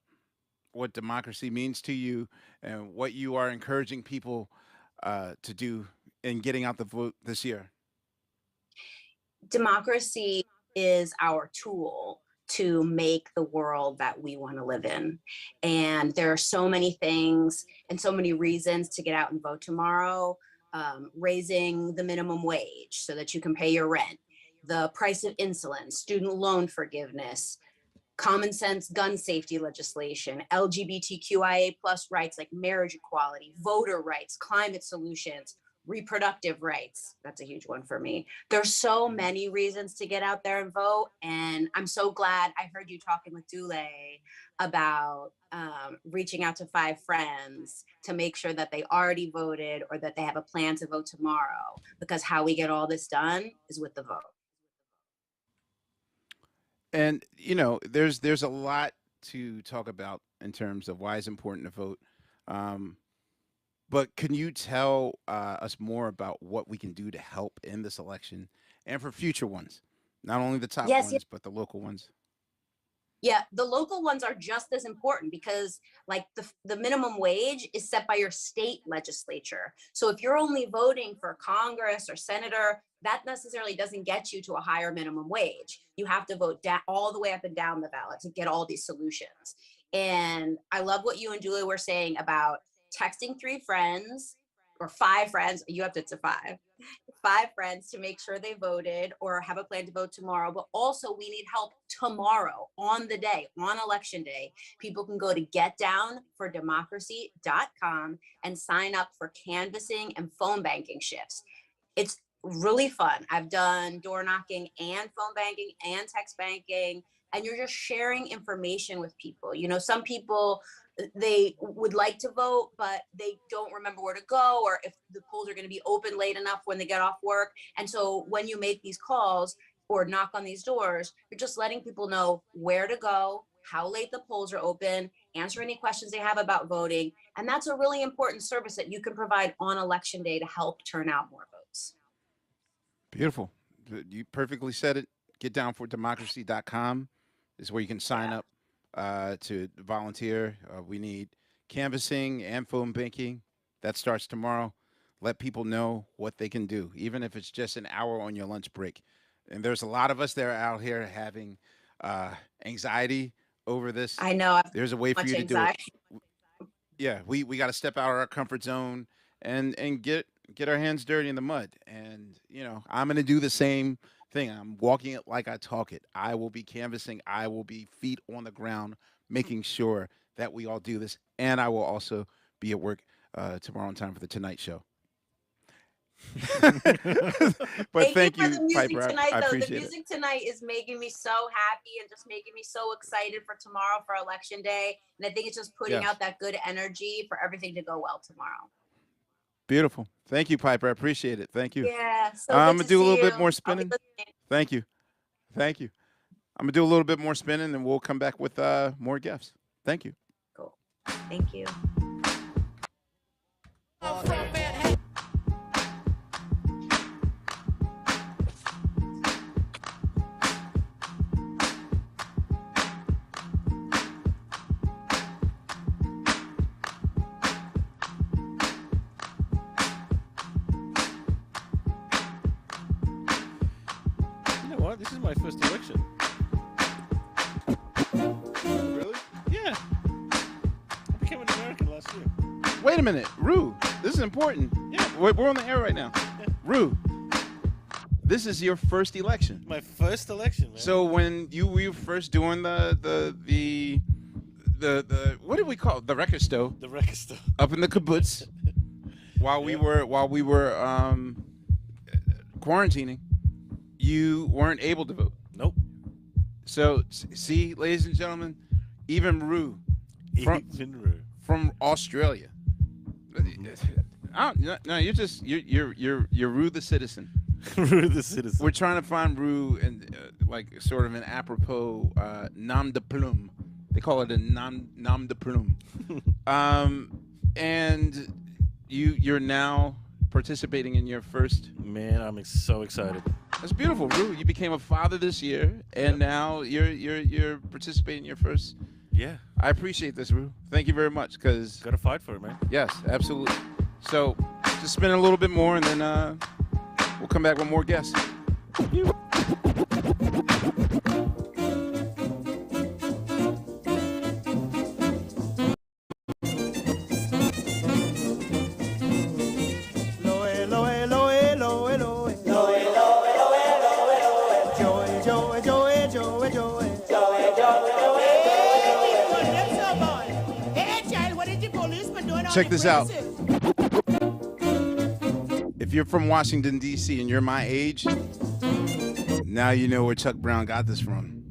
what democracy means to you and what you are encouraging people to do in getting out the vote this year? Democracy is our tool to make the world that we want to live in. And there are so many things and so many reasons to get out and vote tomorrow. Raising the minimum wage so that you can pay your rent, the price of insulin, student loan forgiveness, common sense gun safety legislation, LGBTQIA+ rights like marriage equality, voter rights, climate solutions, reproductive rights. That's a huge one for me. There's so many reasons to get out there and vote. And I'm so glad I heard you talking with Dulé about reaching out to 5 friends to make sure that they already voted or that they have a plan to vote tomorrow, because how we get all this done is with the vote. And there's a lot to talk about in terms of why it's important to vote. But can you tell us more about what we can do to help in this election and for future ones? Not only the top ones, but the local ones. Yeah, the local ones are just as important because like the minimum wage is set by your state legislature. So if you're only voting for Congress or senator, that necessarily doesn't get you to a higher minimum wage. You have to vote all the way up and down the ballot to get all these solutions. And I love what you and Julie were saying about texting 3 friends or 5 friends. You have to 5 friends to make sure they voted or have a plan to vote tomorrow. But also we need help tomorrow on the day, on election day. People can go to getdownfordemocracy.com and sign up for canvassing and phone banking shifts. It's really fun. I've done door knocking and phone banking and text banking, and you're just sharing information with people. Some people, they would like to vote, but they don't remember where to go or if the polls are going to be open late enough when they get off work. And so when you make these calls or knock on these doors, you're just letting people know where to go, how late the polls are open, answer any questions they have about voting. And that's a really important service that you can provide on election day to help turn out more votes. Beautiful. You perfectly said it. Getdownfordemocracy.com is where you can sign up to volunteer. We need canvassing and phone banking. That starts tomorrow. let people know what they can do, even if it's just an hour on your lunch break. And there's a lot of us that are out here having anxiety over this. I know. I've There's a way for much you to do it. anxiety. Yeah, we got to step out of our comfort zone and get our hands dirty in the mud. And I'm gonna do the same thing. I'm walking it like I talk it. I will be canvassing. I will be feet on the ground, making sure that we all do this. And I will also be at work tomorrow in time for the Tonight Show. But thank you, for the music Piper. tonight, I though. The appreciate music tonight is making me so happy and just making me so excited for tomorrow, for election day. And I think it's just putting Yes. out that good energy for everything to go well tomorrow. Beautiful. Thank you, Piper. I appreciate it. Thank you. Yeah. So I'm good gonna to do a see little bit you. more I'll be spinning. listening. Thank you. Thank you. I'm gonna do a little bit more spinning, and we'll come back with more gifts. Thank you. Cool. Thank you. You know what? This is my first election. Really? Yeah. I became an American last year. Wait a minute, Rue. This is important. Yeah. We're on the air right now. Yeah. Rue, this is your first election. My first election, man. So when we were first doing the what did we call it? The record store The record store. up in the kibbutz while we were quarantining, you weren't able to vote. Nope. So see, ladies and gentlemen, even Rue from Australia. No, you're Rue the citizen. Rue the citizen. We're trying to find Rue and like sort of an apropos nom de plume. They call it a nom de plume. And you're now participating in your first. Man, I'm so excited. That's beautiful, Rue. You became a father this year, and now you're participating in your first. Yeah. I appreciate this, Rue. Thank you very much. Cause gotta fight for it, man. Yes, absolutely. So just spin a little bit more, and then we'll come back with more guests. Check this out. If you're from Washington, D.C. and you're my age, now you know where Chuck Brown got this from.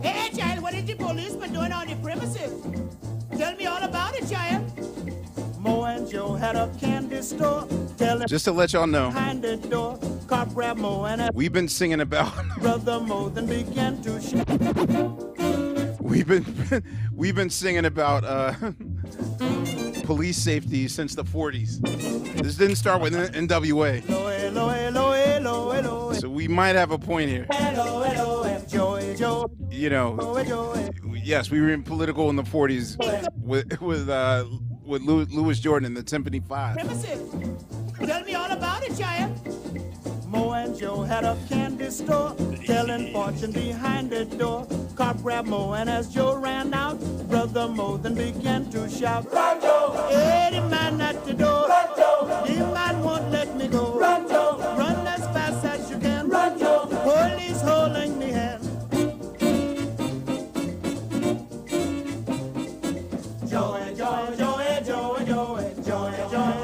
Hey, child, what is the policeman doing on the premises? Tell me all about it, child. Mo and Joe had a candy store. Just to let y'all know, Behind the door, cop grabbed Mo and we've been singing about brother Mo then began to shout. we've been singing about police safety since the 40s. This didn't start with NWA. So we might have a point here. You know, yes, we were in political in the 40s with Louis Jordan and the Timpani 5. Tell me all about it, child. Mo and Joe had a candy store, telling fortune behind the door. Cop grabbed Mo, and as Joe ran out, brother Mo then began to shout, "Run, Joe! Hey, the man at the door! Run, Joe! The man won't let me go! Run, Joe! Run as fast as you can! Run, Joe! Police holding me hand!" Joey, Joey, Joey, Joey, Joey, Joey, Joey, Joey,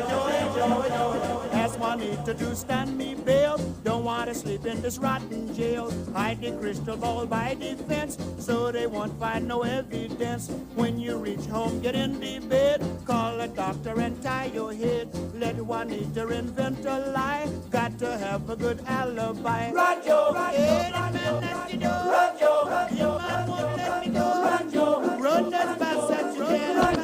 Joey, Joey. Ask Juanita to stand me bail. Don't want to sleep in this rotten jail. Hide the crystal ball by the fence so they won't find no evidence. When you reach home, get in the bed. Call a doctor and tie your head. Let Juanita invent a lie. Got to have a good alibi. Run, Joe! Run, Joe! Run, Joe! Run, Joe! Man won't let me go. Run, Joe! Run as fast as you can. Run, Joe!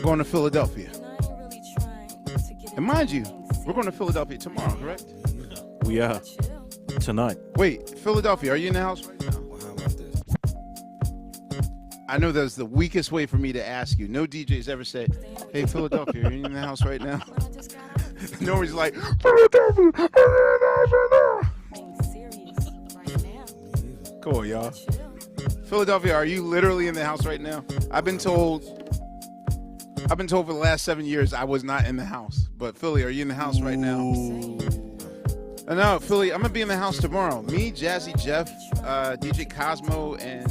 I'm going to Philadelphia. And mind you, we're going to Philadelphia tomorrow, correct? We are. Tonight. Wait, Philadelphia, are you in the house right now? I know that's the weakest way for me to ask you. No DJ's ever said, hey, Philadelphia, are you in the house right now? Nobody's like, Philadelphia, are you in the house right now? Come on, y'all. Philadelphia, are you literally in the house right now? I've been told for the last 7 years I was not in the house. But Philly, are you in the house right now? No, Philly, I'm gonna be in the house tomorrow. Me, Jazzy Jeff, DJ Cosmo, and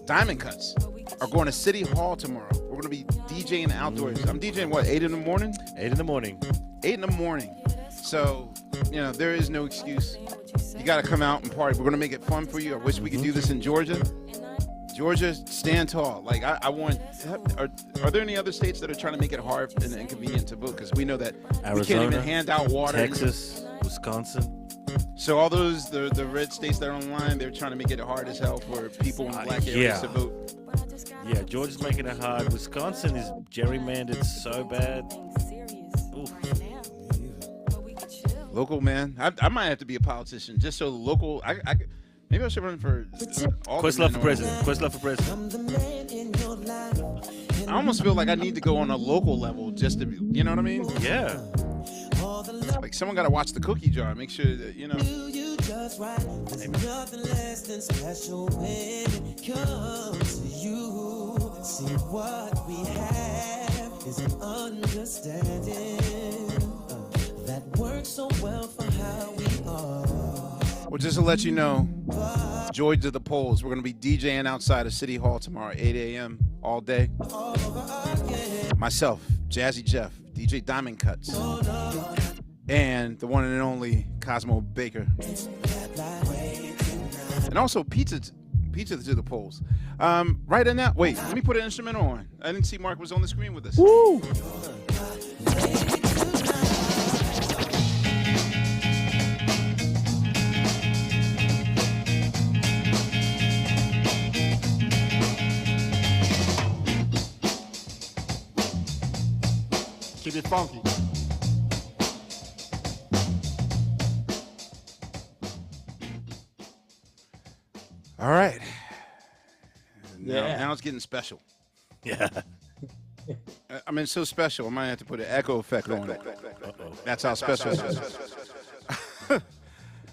Diamond Cuts are going to City Hall tomorrow. We're gonna be DJing outdoors. I'm DJing what, 8 in the morning? 8 in the morning. 8 in the morning. So, there is no excuse. You gotta come out and party. We're gonna make it fun for you. I wish we could do this in Georgia. Georgia, stand tall. Like I want. Are there any other states that are trying to make it hard and inconvenient to vote? Because we know that Arizona, we can't even hand out water. Texas, Wisconsin. So all those the red states that are online, they're trying to make it hard as hell for people in black areas to vote. Yeah, Georgia's making it hard. Wisconsin is gerrymandered so bad. Oof. Local, man. I might have to be a politician just so the local. Maybe I should run for Questlove for president. Questlove for president. I almost feel like I need to go on a local level just to, you know what I mean? Yeah. Like someone got to watch the cookie jar, make sure that, Nothing less than special when it comes to you. See, what we have is an understanding that works so well for how we are. Well, just to let you know, joy to the polls. We're going to be DJing outside of City Hall tomorrow, 8 a.m. all day. Myself, Jazzy Jeff, DJ Diamond Cuts, and the one and only Cosmo Baker. And also pizza to the polls. Right in that, wait, let me put an instrumental on. I didn't see Mark was on the screen with us. Woo! Keep it funky. All right. Yeah. Now it's getting special. Yeah. I mean, it's so special, I might have to put an echo effect on it. That's how special it is.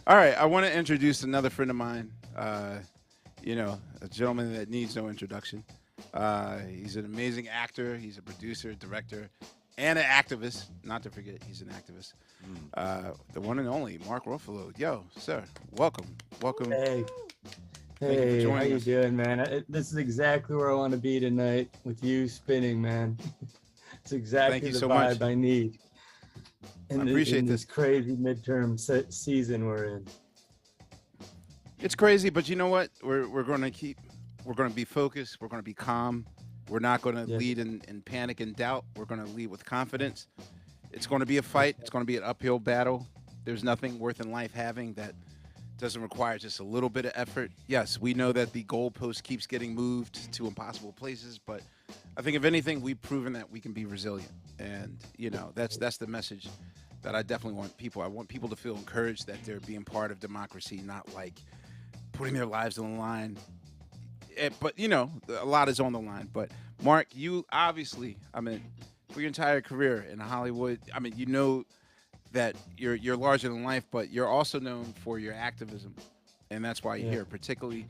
All right, I want to introduce another friend of mine, a gentleman that needs no introduction. He's an amazing actor. He's a producer, director, and an activist. Not to forget, he's an activist. The one and only Mark Ruffalo. Yo, sir, welcome. Hey. Thank you for joining how you us. doing, man? This is exactly where I want to be tonight with you spinning, man. It's exactly Thank you the so vibe much. I need. I appreciate this crazy midterm season we're in. It's crazy, but you know what? We're going to be focused. We're going to be calm. We're not going to lead in panic and doubt. We're going to lead with confidence. It's going to be a fight. It's going to be an uphill battle. There's nothing worth in life having that doesn't require just a little bit of effort. Yes, we know that the goalpost keeps getting moved to impossible places, but I think if anything, we've proven that we can be resilient. And, that's the message that I definitely want people. I want people to feel encouraged that they're being part of democracy, not like putting their lives on the line. But, a lot is on the line. But, Mark, you obviously, for your entire career in Hollywood, that you're larger than life, but you're also known for your activism, and that's why you're here, particularly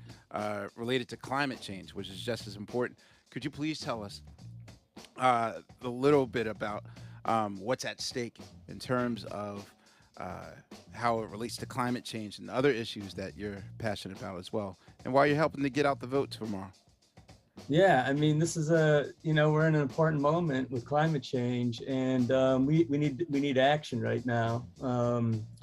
related to climate change, which is just as important. Could you please tell us a little bit about what's at stake in terms of how it relates to climate change and other issues that you're passionate about as well, and why you're helping to get out the vote tomorrow? Yeah, this is we're in an important moment with climate change, and we need action right now.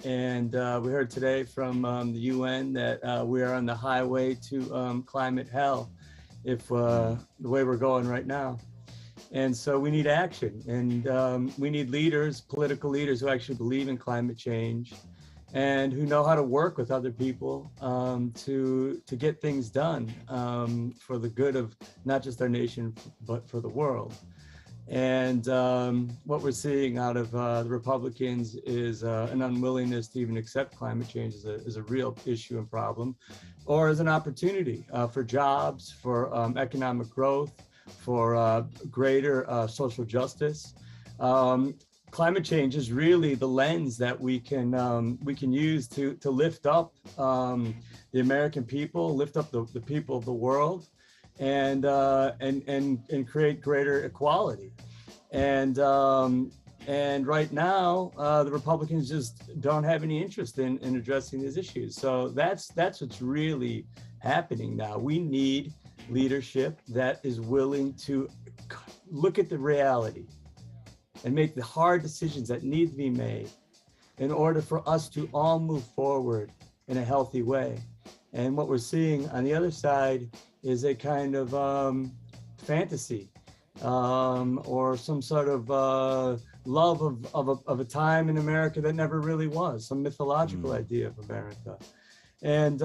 And we heard today from the UN that we are on the highway to climate hell, if the way we're going right now. And so we need action, and we need leaders, political leaders who actually believe in climate change, and who know how to work with other people to get things done for the good of not just our nation, but for the world. And what we're seeing out of the Republicans is an unwillingness to even accept climate change as a real issue and problem, or as an opportunity for jobs, for economic growth, for greater social justice. Climate change is really the lens that we can use to lift up the American people, lift up the people of the world, and create greater equality. And right now, the Republicans just don't have any interest in addressing these issues. So that's what's really happening now. We need leadership that is willing to look at the reality and make the hard decisions that need to be made in order for us to all move forward in a healthy way. And what we're seeing on the other side is a kind of fantasy or some sort of love of a time in America that never really was, some mythological idea of America. And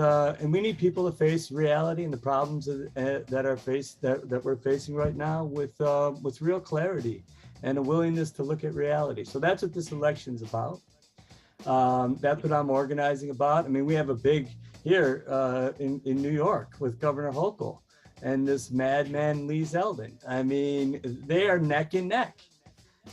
we need people to face reality and the problems that we're facing right now with real clarity and a willingness to look at reality. So that's what this election's about. That's what I'm organizing about. I mean, we have a big here in New York with Governor Hochul and this madman Lee Zeldin. I mean, they are neck and neck.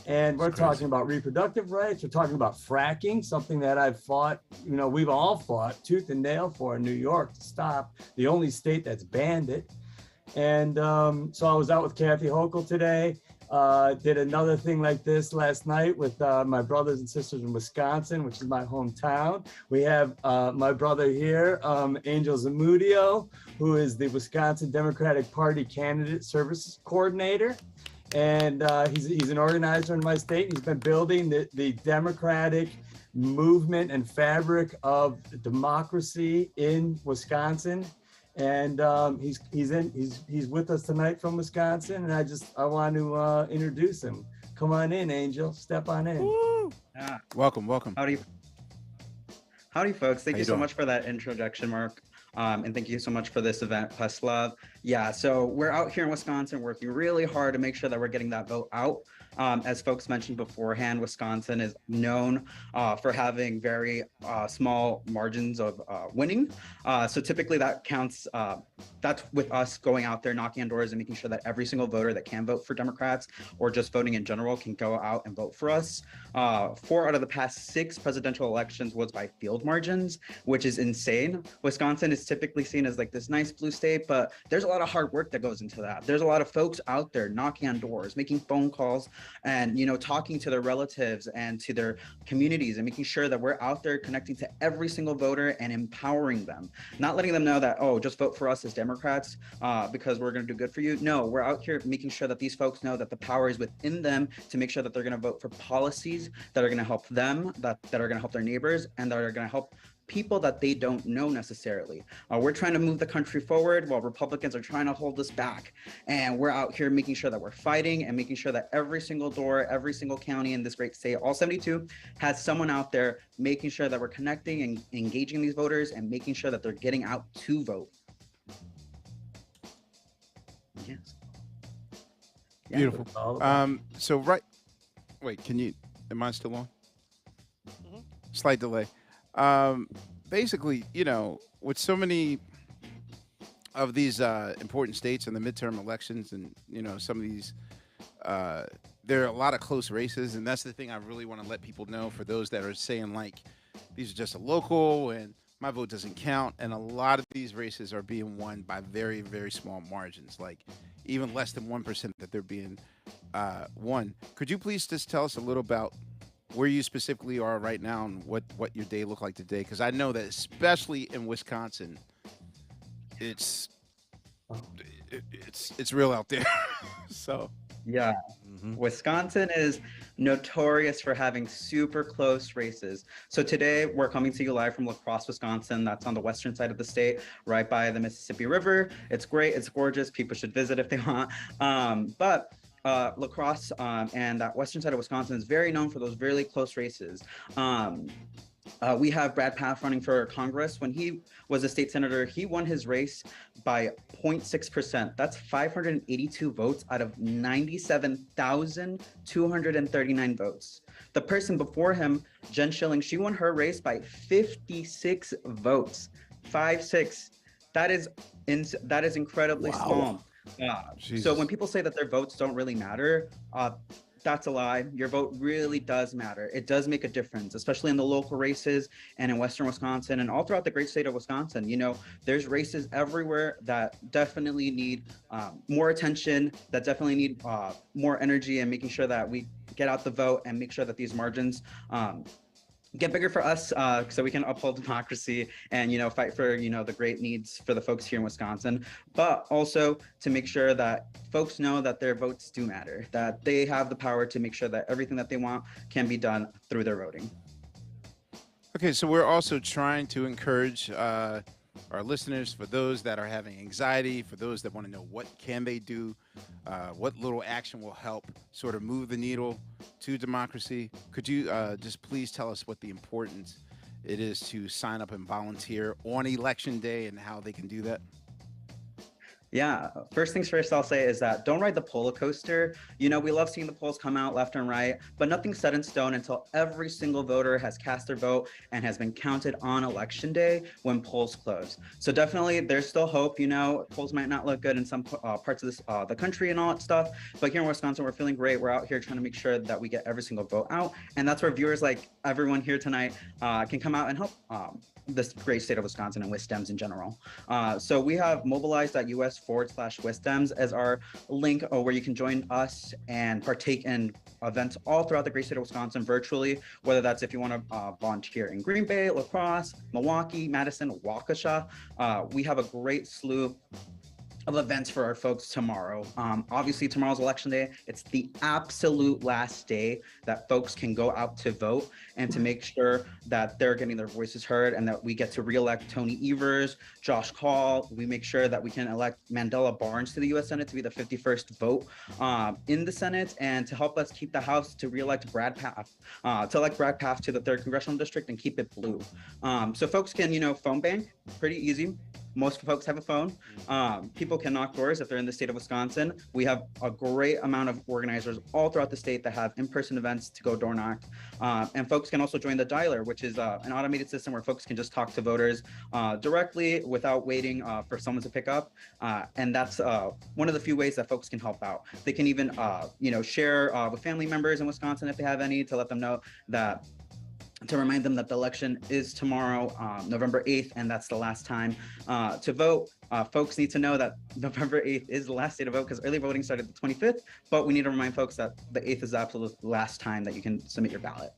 And we're talking about reproductive rights. We're talking about fracking, something that I've fought, we've all fought tooth and nail for in New York to stop, the only state that's banned it. And so I was out with Kathy Hochul today. Did another thing like this last night with my brothers and sisters in Wisconsin, which is my hometown. We have my brother here, Angel Zamudio, who is the Wisconsin Democratic Party Candidate Services Coordinator. And he's an organizer in my state. He's been building the democratic movement and fabric of democracy in Wisconsin. And he's with us tonight from Wisconsin, and I want to introduce him. Come on in, Angel. Step on in. Woo! Yeah. Welcome. Howdy, folks. Thank you so much for that introduction, Mark. And thank you so much for this event, Questlove. Yeah, so we're out here in Wisconsin working really hard to make sure that we're getting that vote out. As folks mentioned beforehand, Wisconsin is known for having very small margins of winning. So typically that counts, that's with us going out there, knocking on doors and making sure that every single voter that can vote for Democrats or just voting in general can go out and vote for us. 4 out of the past 6 presidential elections was by field margins, which is insane. Wisconsin is typically seen as like this nice blue state, but there's a lot of hard work that goes into that. There's a lot of folks out there knocking on doors, making phone calls, and talking to their relatives and to their communities and making sure that we're out there connecting to every single voter and empowering them, not letting them know that, oh, just vote for us as Democrats because we're going to do good for you. No, we're out here making sure that these folks know that the power is within them to make sure that they're going to vote for policies that are going to help them, that are going to help their neighbors, and that are going to help people that they don't know necessarily. We're trying to move the country forward while Republicans are trying to hold us back. And we're out here making sure that we're fighting and making sure that every single door, every single county in this great state, all 72, has someone out there making sure that we're connecting and engaging these voters and making sure that they're getting out to vote. Yes. Yeah. Beautiful. Wait, am I still on? Mm-hmm. Slight delay. Basically, with so many of these important states in the midterm elections and, some of these, there are a lot of close races. And that's the thing I really want to let people know, for those that are saying, like, these are just a local and my vote doesn't count. And a lot of these races are being won by very, very small margins, like even less than 1% that they're being won. Could you please just tell us a little about where you specifically are right now and what your day looked like today? Because I know that especially in Wisconsin, it's real out there. So yeah, Wisconsin is notorious for having super close races. So today we're coming to you live from La Crosse, Wisconsin. That's on the western side of the state, right by the Mississippi River. It's great. It's gorgeous. People should visit if they want. But La Crosse and that western side of Wisconsin is very known for those really close races. We have Brad Pfaff running for Congress. When he was a state senator, he won his race by 0.6%. That's 582 votes out of 97,239 votes. The person before him, Jen Schilling, she won her race by 56 votes. 5-6. That is incredibly small. So when people say that their votes don't really matter, that's a lie. Your vote really does matter. It does make a difference, especially in the local races and in Western Wisconsin and all throughout the great state of Wisconsin. You know, there's races everywhere that definitely need more attention, that definitely need more energy, and making sure that we get out the vote and make sure that these margins get bigger for us, so we can uphold democracy and, you know, fight for, you know, the great needs for the folks here in Wisconsin, but also to make sure that folks know that their votes do matter, that they have the power to make sure that everything that they want can be done through their voting. Okay, so we're also trying to encourage our listeners, for those that are having anxiety, for those that want to know what can they do, what little action will help sort of move the needle to democracy. Could you just please tell us what the importance it is to sign up and volunteer on election day and how they can do that? Yeah, first things first, I'll say is that don't ride the poll coaster. You know, we love seeing the polls come out left and right, but nothing's set in stone until every single voter has cast their vote and has been counted on election day when polls close. So definitely there's still hope. You know, polls might not look good in some parts of this, the country and all that stuff, but here in Wisconsin, we're feeling great. We're out here trying to make sure that we get every single vote out. And that's where viewers like everyone here tonight can come out and help this great state of Wisconsin and WisDems in general. So we have mobilize.us/WisDems as our link where you can join us and partake in events all throughout the great state of Wisconsin virtually, whether that's if you want to volunteer in Green Bay, La Crosse, Milwaukee, Madison, Waukesha. We have a great slew of events for our folks tomorrow. Obviously, tomorrow's election day. It's the absolute last day that folks can go out to vote and to make sure that they're getting their voices heard and that we get to reelect Tony Evers, Josh Call. We make sure that we can elect Mandela Barnes to the U.S. Senate to be the 51st vote in the Senate, and to help us keep the House to reelect Brad Pfaff, to elect Brad Pfaff to the 3rd Congressional District and keep it blue. So folks can, you know, phone bank, pretty easy. Most folks have a phone. People can knock doors if they're in the state of Wisconsin. We have a great amount of organizers all throughout the state that have in-person events to go door knock. And folks can also join the dialer, which is an automated system where folks can just talk to voters directly without waiting for someone to pick up. And that's one of the few ways that folks can help out. They can even, you know, share with family members in Wisconsin if they have any, to let them know that, to remind them that the election is tomorrow, November 8th, and that's the last time to vote. Folks need to know that November 8th is the last day to vote because early voting started the 25th, but we need to remind folks that the 8th is the absolute last time that you can submit your ballot.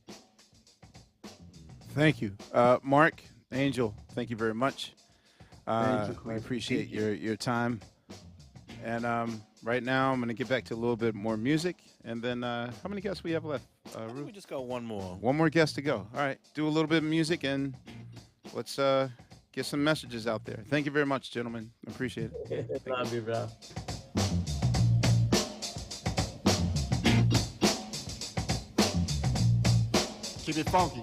Thank you. Mark, Angel, thank you very much. Thank you, we appreciate your time. And right now, I'm going to get back to a little bit more music. And then how many guests we have left? We just got one more. One more guest to go. All right. Do a little bit of music and let's get some messages out there. Thank you very much, gentlemen. Appreciate it. Love you, bro. Keep it funky.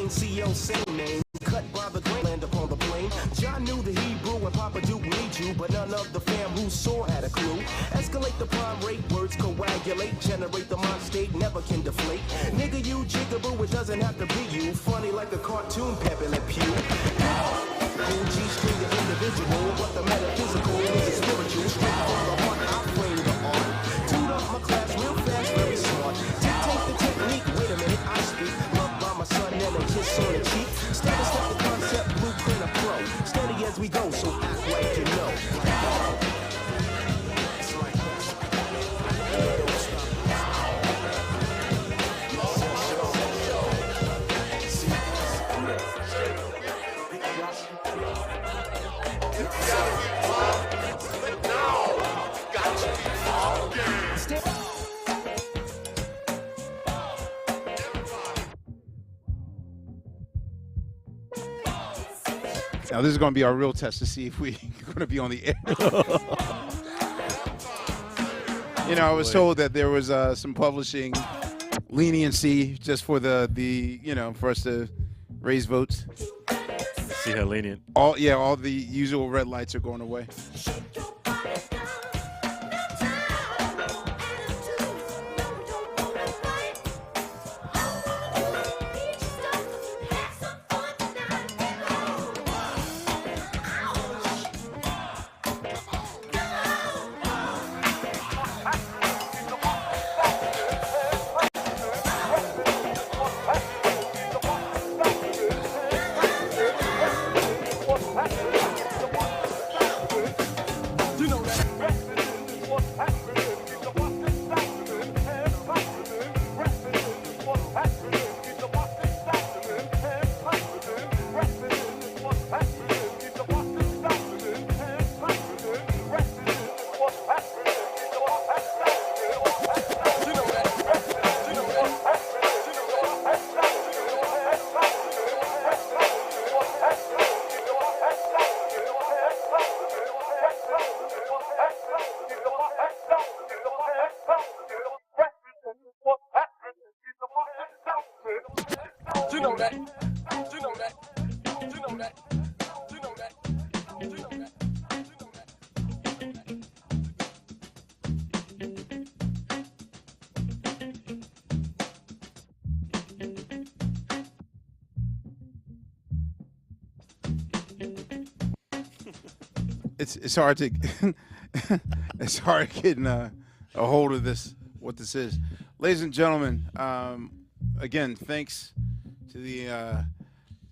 CO, same name. Cut by the grain, land upon the plain. John knew the Hebrew and Papa Duke need you, but none of the fam who saw had a clue. Escalate the prime rate, words coagulate, generate the mind state, never can deflate. Nigga, you jiggable, it doesn't have to be you. Funny like a cartoon Pepe Le Pew. G-string the individual, but the metaphysical is a spiritual. Straight from the heart, I frame the art. Toot up my class real fast, very smart. Dictate the technique, wait a minute, I speak. Loved by my son and a kiss on the cheek. Step by step the concept, blueprint of flow. Steady as we go, so act like you know. Now this is going to be our real test to see if we're going to be on the air. You know, I was told that there was some publishing leniency just for the you know, for us to raise votes. See how lenient. All the usual red lights are going away. It's hard to it's hard getting a hold of what this is, ladies and gentlemen. Again, thanks to the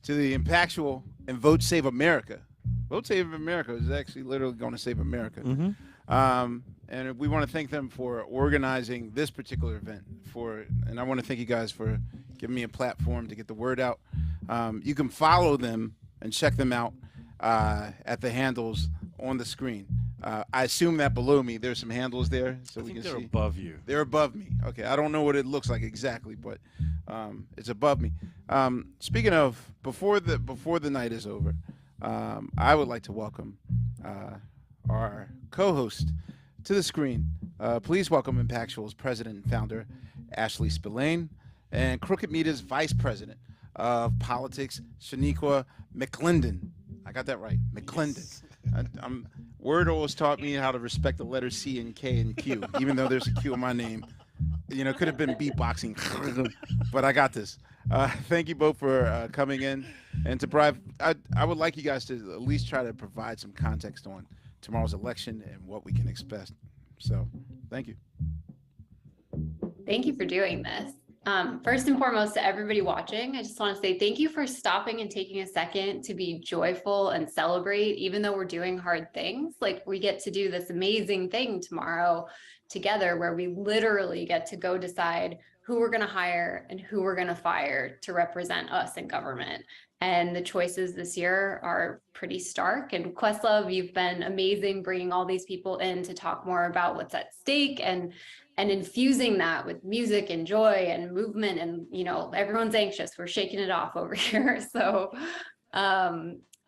Impactual and Vote Save America. Vote Save America is actually literally going to save America. And we want to thank them for organizing this particular event. And I want to thank you guys for giving me a platform to get the word out. You can follow them and check them out at the handles on the screen. I assume that below me there's some handles there, so we can see. They're above you. They're above me. Okay, I don't know what it looks like exactly, but it's above me. Speaking of before the night is over, I would like to welcome our co-host to the screen. Please welcome Impactual's president and founder, Ashley Spillane, and Crooked Media's vice president of politics, Shaniqua McClendon. I got that right, McClendon. Yes. Word always taught me how to respect the letters C and K and Q, even though there's a Q in my name. You know, could have been beatboxing, but I got this. Thank you both for coming in, and to provide. I would like you guys to at least try to provide some context on tomorrow's election and what we can expect. So, thank you. Thank you for doing this. First and foremost, to everybody watching, I just want to say thank you for stopping and taking a second to be joyful and celebrate, even though we're doing hard things. Like, we get to do this amazing thing tomorrow together where we literally get to go decide who we're going to hire and who we're going to fire to represent us in government. And the choices this year are pretty stark. And Questlove, you've been amazing bringing all these people in to talk more about what's at stake and infusing that with music and joy and movement. And, you know, everyone's anxious. We're shaking it off over here. So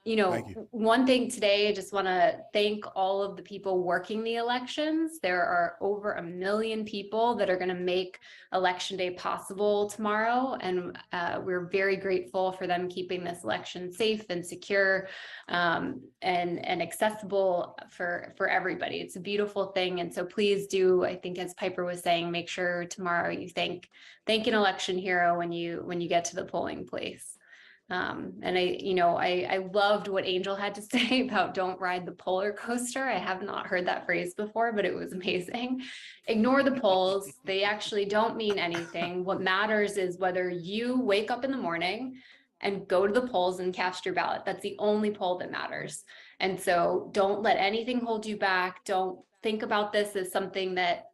Thank you. one thing today, I just want to thank all of the people working the elections. There are over 1 million people that are going to make Election Day possible tomorrow. And we're very grateful for them keeping this election safe and secure and accessible for everybody. It's a beautiful thing. And so please do, I think, as Piper was saying, make sure tomorrow you thank an election hero when you get to the polling place. And I loved what Angel had to say about don't ride the polar coaster. I have not heard that phrase before, but it was amazing. Ignore the polls. They actually don't mean anything. What matters is whether you wake up in the morning and go to the polls and cast your ballot. That's the only poll that matters. And so don't let anything hold you back. Don't think about this as something that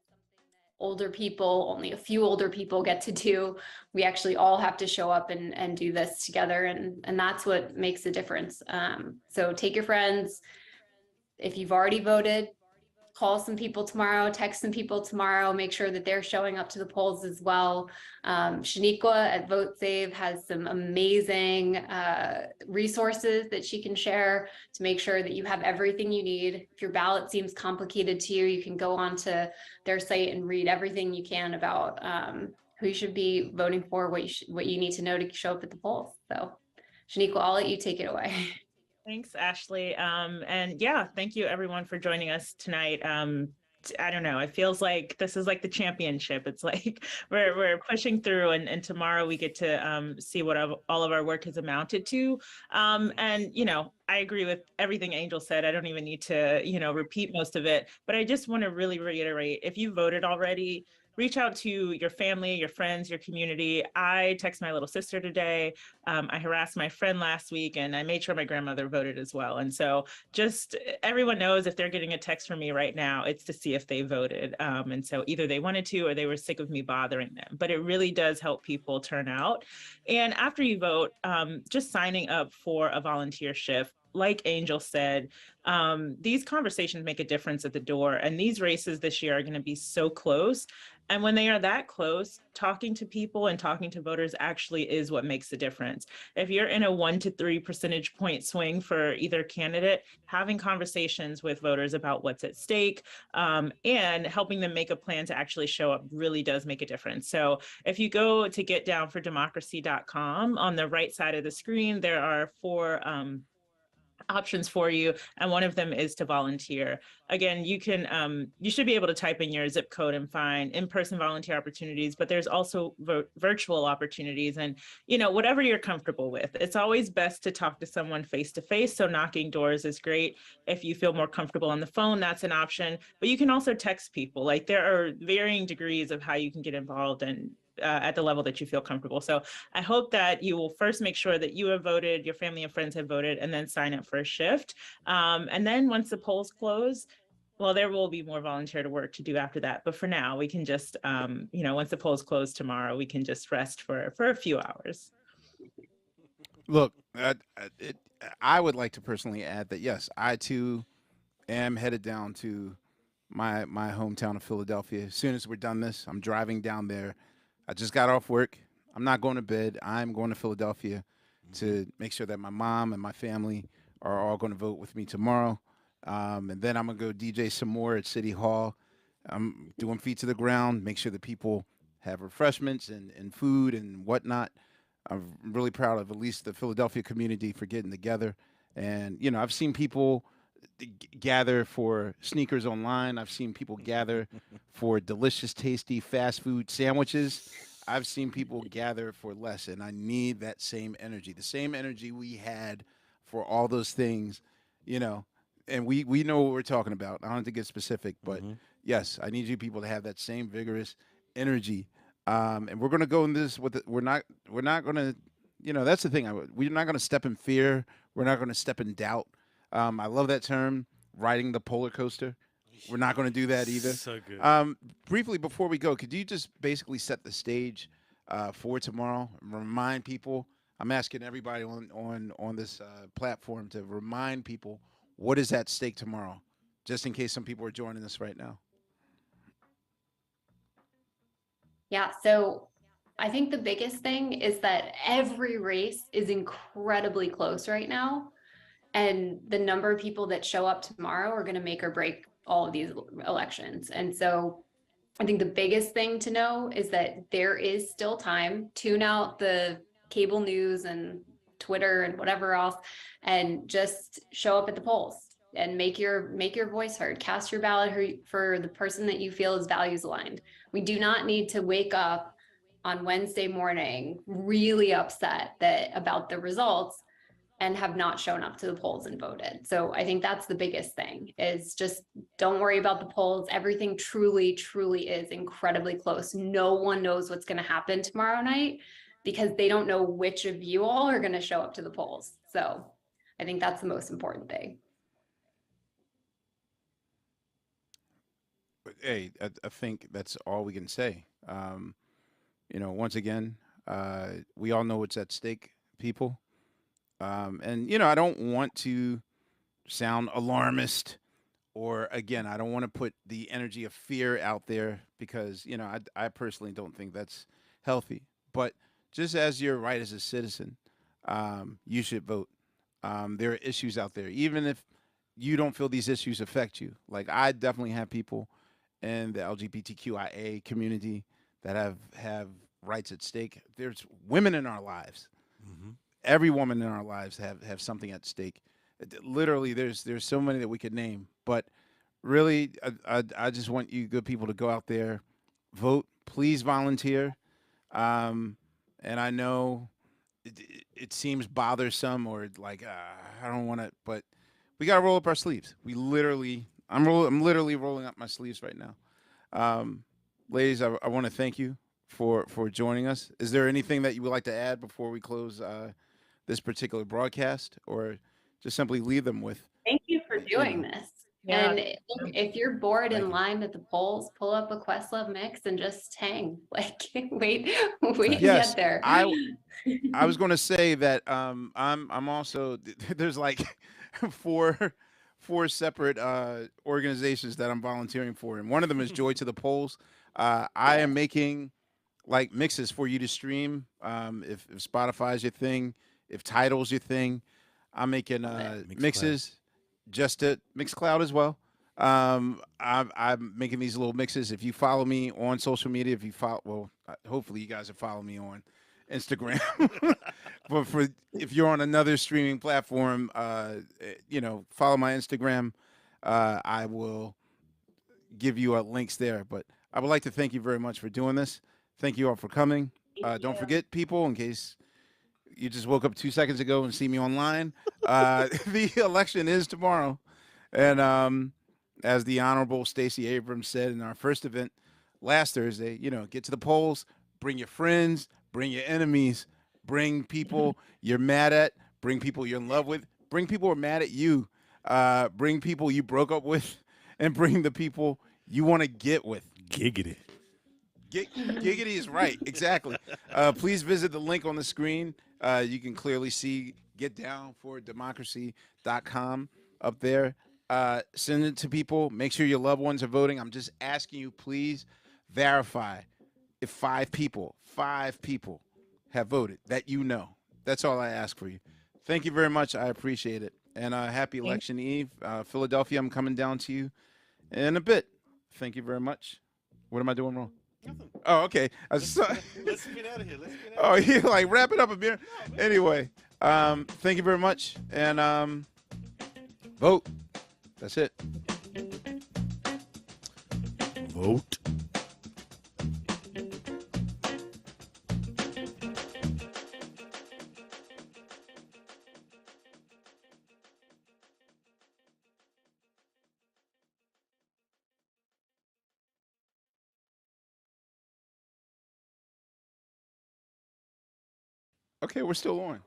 older people, only a few older people get to do. We actually all have to show up and do this together. And that's what makes a difference. So take your friends. If you've already voted, call some people tomorrow, text some people tomorrow, make sure that they're showing up to the polls as well. Shaniqua at Vote Save has some amazing resources that she can share to make sure that you have everything you need. If your ballot seems complicated to you, you can go onto their site and read everything you can about who you should be voting for, what you need to know to show up at the polls. So Shaniqua, I'll let you take it away. Thanks, Ashley. And yeah, thank you everyone for joining us tonight. I don't know, it feels like this is like the championship. It's like we're pushing through, and tomorrow we get to see what all of our work has amounted to. And I agree with everything Angel said. I don't even need to repeat most of it, but I just want to really reiterate, if you voted already, reach out to your family, your friends, your community. I text my little sister today. I harassed my friend last week, and I made sure my grandmother voted as well. And so just everyone knows if they're getting a text from me right now, it's to see if they voted. And so either they wanted to or they were sick of me bothering them. But it really does help people turn out. And after you vote, just signing up for a volunteer shift. Like Angel said, these conversations make a difference at the door, and these races this year are going to be so close. And when they are that close, talking to people and talking to voters actually is what makes the difference. If you're in a 1 to 3 percentage point swing for either candidate, having conversations with voters about what's at stake and helping them make a plan to actually show up really does make a difference. So if you go to getdownfordemocracy.com, on the right side of the screen, there are 4 options for you, and one of them is to volunteer. Again, you should be able to type in your zip code and find in-person volunteer opportunities, but there's also virtual opportunities, and whatever you're comfortable with. It's always best to talk to someone face to face, so knocking doors is great. If you feel more comfortable on the phone, that's an option, but you can also text people. Like, there are varying degrees of how you can get involved and at the level that you feel comfortable. So I hope that you will first make sure that you have voted, your family and friends have voted, and then sign up for a shift. And then once the polls close, well, there will be more volunteer work to do after that. But for now, we can just, once the polls close tomorrow, we can just rest for a few hours. Look, I would like to personally add that, yes, I too am headed down to my hometown of Philadelphia. As soon as we're done this, I'm driving down there. I just got off work. I'm not going to bed. I'm going to Philadelphia to make sure that my mom and my family are all going to vote with me tomorrow. And then I'm going to go DJ some more at City Hall. I'm doing feet to the ground, make sure that people have refreshments and food and whatnot. I'm really proud of at least the Philadelphia community for getting together. And, I've seen people gather for sneakers online. I've seen people gather for delicious, tasty fast food sandwiches. I've seen people gather for less, and I need that same energy, the same energy we had for all those things, and we know what we're talking about. I don't have to get specific, but yes, I need you people to have that same vigorous energy. And we're going to go in this with it. We're not going to, that's the thing. We're not going to step in fear. We're not going to step in doubt. I love that term, riding the polar coaster. We're not going to do that either. So good. Briefly, before we go, could you just basically set the stage for tomorrow? Remind people. I'm asking everybody on this platform to remind people what is at stake tomorrow, just in case some people are joining us right now. Yeah, so I think the biggest thing is that every race is incredibly close right now. And the number of people that show up tomorrow are going to make or break all of these elections. And so I think the biggest thing to know is that there is still time. Tune out the cable news and Twitter and whatever else, and just show up at the polls and make your voice heard. Cast your ballot for the person that you feel is values aligned. We do not need to wake up on Wednesday morning really upset about the results and have not shown up to the polls and voted. So I think that's the biggest thing, is just don't worry about the polls. Everything truly, truly is incredibly close. No one knows what's going to happen tomorrow night because they don't know which of you all are going to show up to the polls. So I think that's the most important thing. But hey, I think that's all we can say. You know, once again, we all know what's at stake, people. And, you know, I don't want to sound alarmist, or again, I don't want to put the energy of fear out there because, you know, I personally don't think that's healthy. But just as your right as a citizen, you should vote. There are issues out there, even if you don't feel these issues affect you. Like, I definitely have people in the LGBTQIA community that have rights at stake. There's women in our lives. Mm-hmm. Every woman in our lives have something at stake. Literally, there's so many that we could name. But really, I just want you good people to go out there, vote. Please volunteer. And I know it seems bothersome or like I don't want to, but we got to roll up our sleeves. I'm literally rolling up my sleeves right now. Ladies, I want to thank you for joining us. Is there anything that you would like to add before we close this particular broadcast, or just simply leave them with? Thank you for doing this. Yeah. And look, if you're bored and lined at the polls, pull up a Questlove mix and just hang. Like, wait to get there. I was going to say that I'm also, there's like four separate organizations that I'm volunteering for, and one of them is Joy to the Polls. I am making like mixes for you to stream. If Spotify's your thing, if Tidal's your thing, I'm making mixes just to Mixcloud as well. I'm making these little mixes. If you follow me on social media, hopefully you guys are following me on Instagram. But if you're on another streaming platform, follow my Instagram. I will give you links there. But I would like to thank you very much for doing this. Thank you all for coming. Don't forget, people, in case you just woke up 2 seconds ago and see me online, the election is tomorrow. And as the Honorable Stacey Abrams said in our first event last Thursday, get to the polls, bring your friends, bring your enemies, bring people you're mad at, bring people you're in love with, bring people who are mad at you, bring people you broke up with, and bring the people you want to get with. Giggity. Giggity is right. Exactly. Please visit the link on the screen. You can clearly see getdownfordemocracy.com up there. Send it to people. Make sure your loved ones are voting. I'm just asking you, please verify if 5 people have voted that you know. That's all I ask for you. Thank you very much. I appreciate it. And happy election eve. Philadelphia, I'm coming down to you in a bit. Thank you very much. What am I doing wrong? Nothing. Oh, okay. Let's get out of here. Oh, yeah, like wrap it up, Amir. Anyway, thank you very much. And vote. That's it. Vote. Okay, we're still on.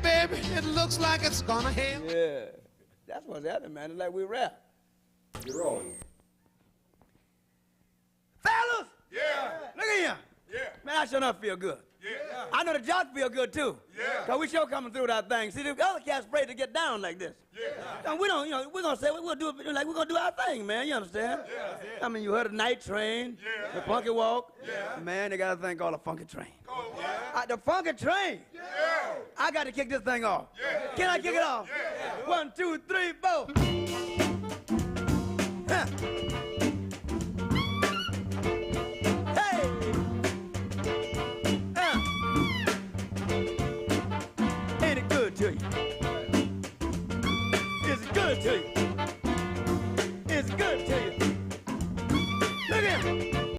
Baby, it looks like it's gonna hail. Yeah. What's happening, man? It's like we rap. You're rolling. Fellas! Yeah. Look at him. Yeah. Man, I sure enough feel good. Yeah. I know the jocks feel good too. Yeah. Cause we sure coming through that thing. See, the other cats afraid to get down like this. Yeah. And we don't, we're gonna say we'll do it like we're gonna do our thing, man. You understand? Yeah. I mean, you heard the night train, the funky walk. Yeah. Man, they got a thing called a funky train. What? The funky train. Yeah. I got to kick this thing off. Yeah. Can I kick it off? Yeah. 1, 2, 3, 4. Huh. Hey. Ain't it good to you? Is it good to you?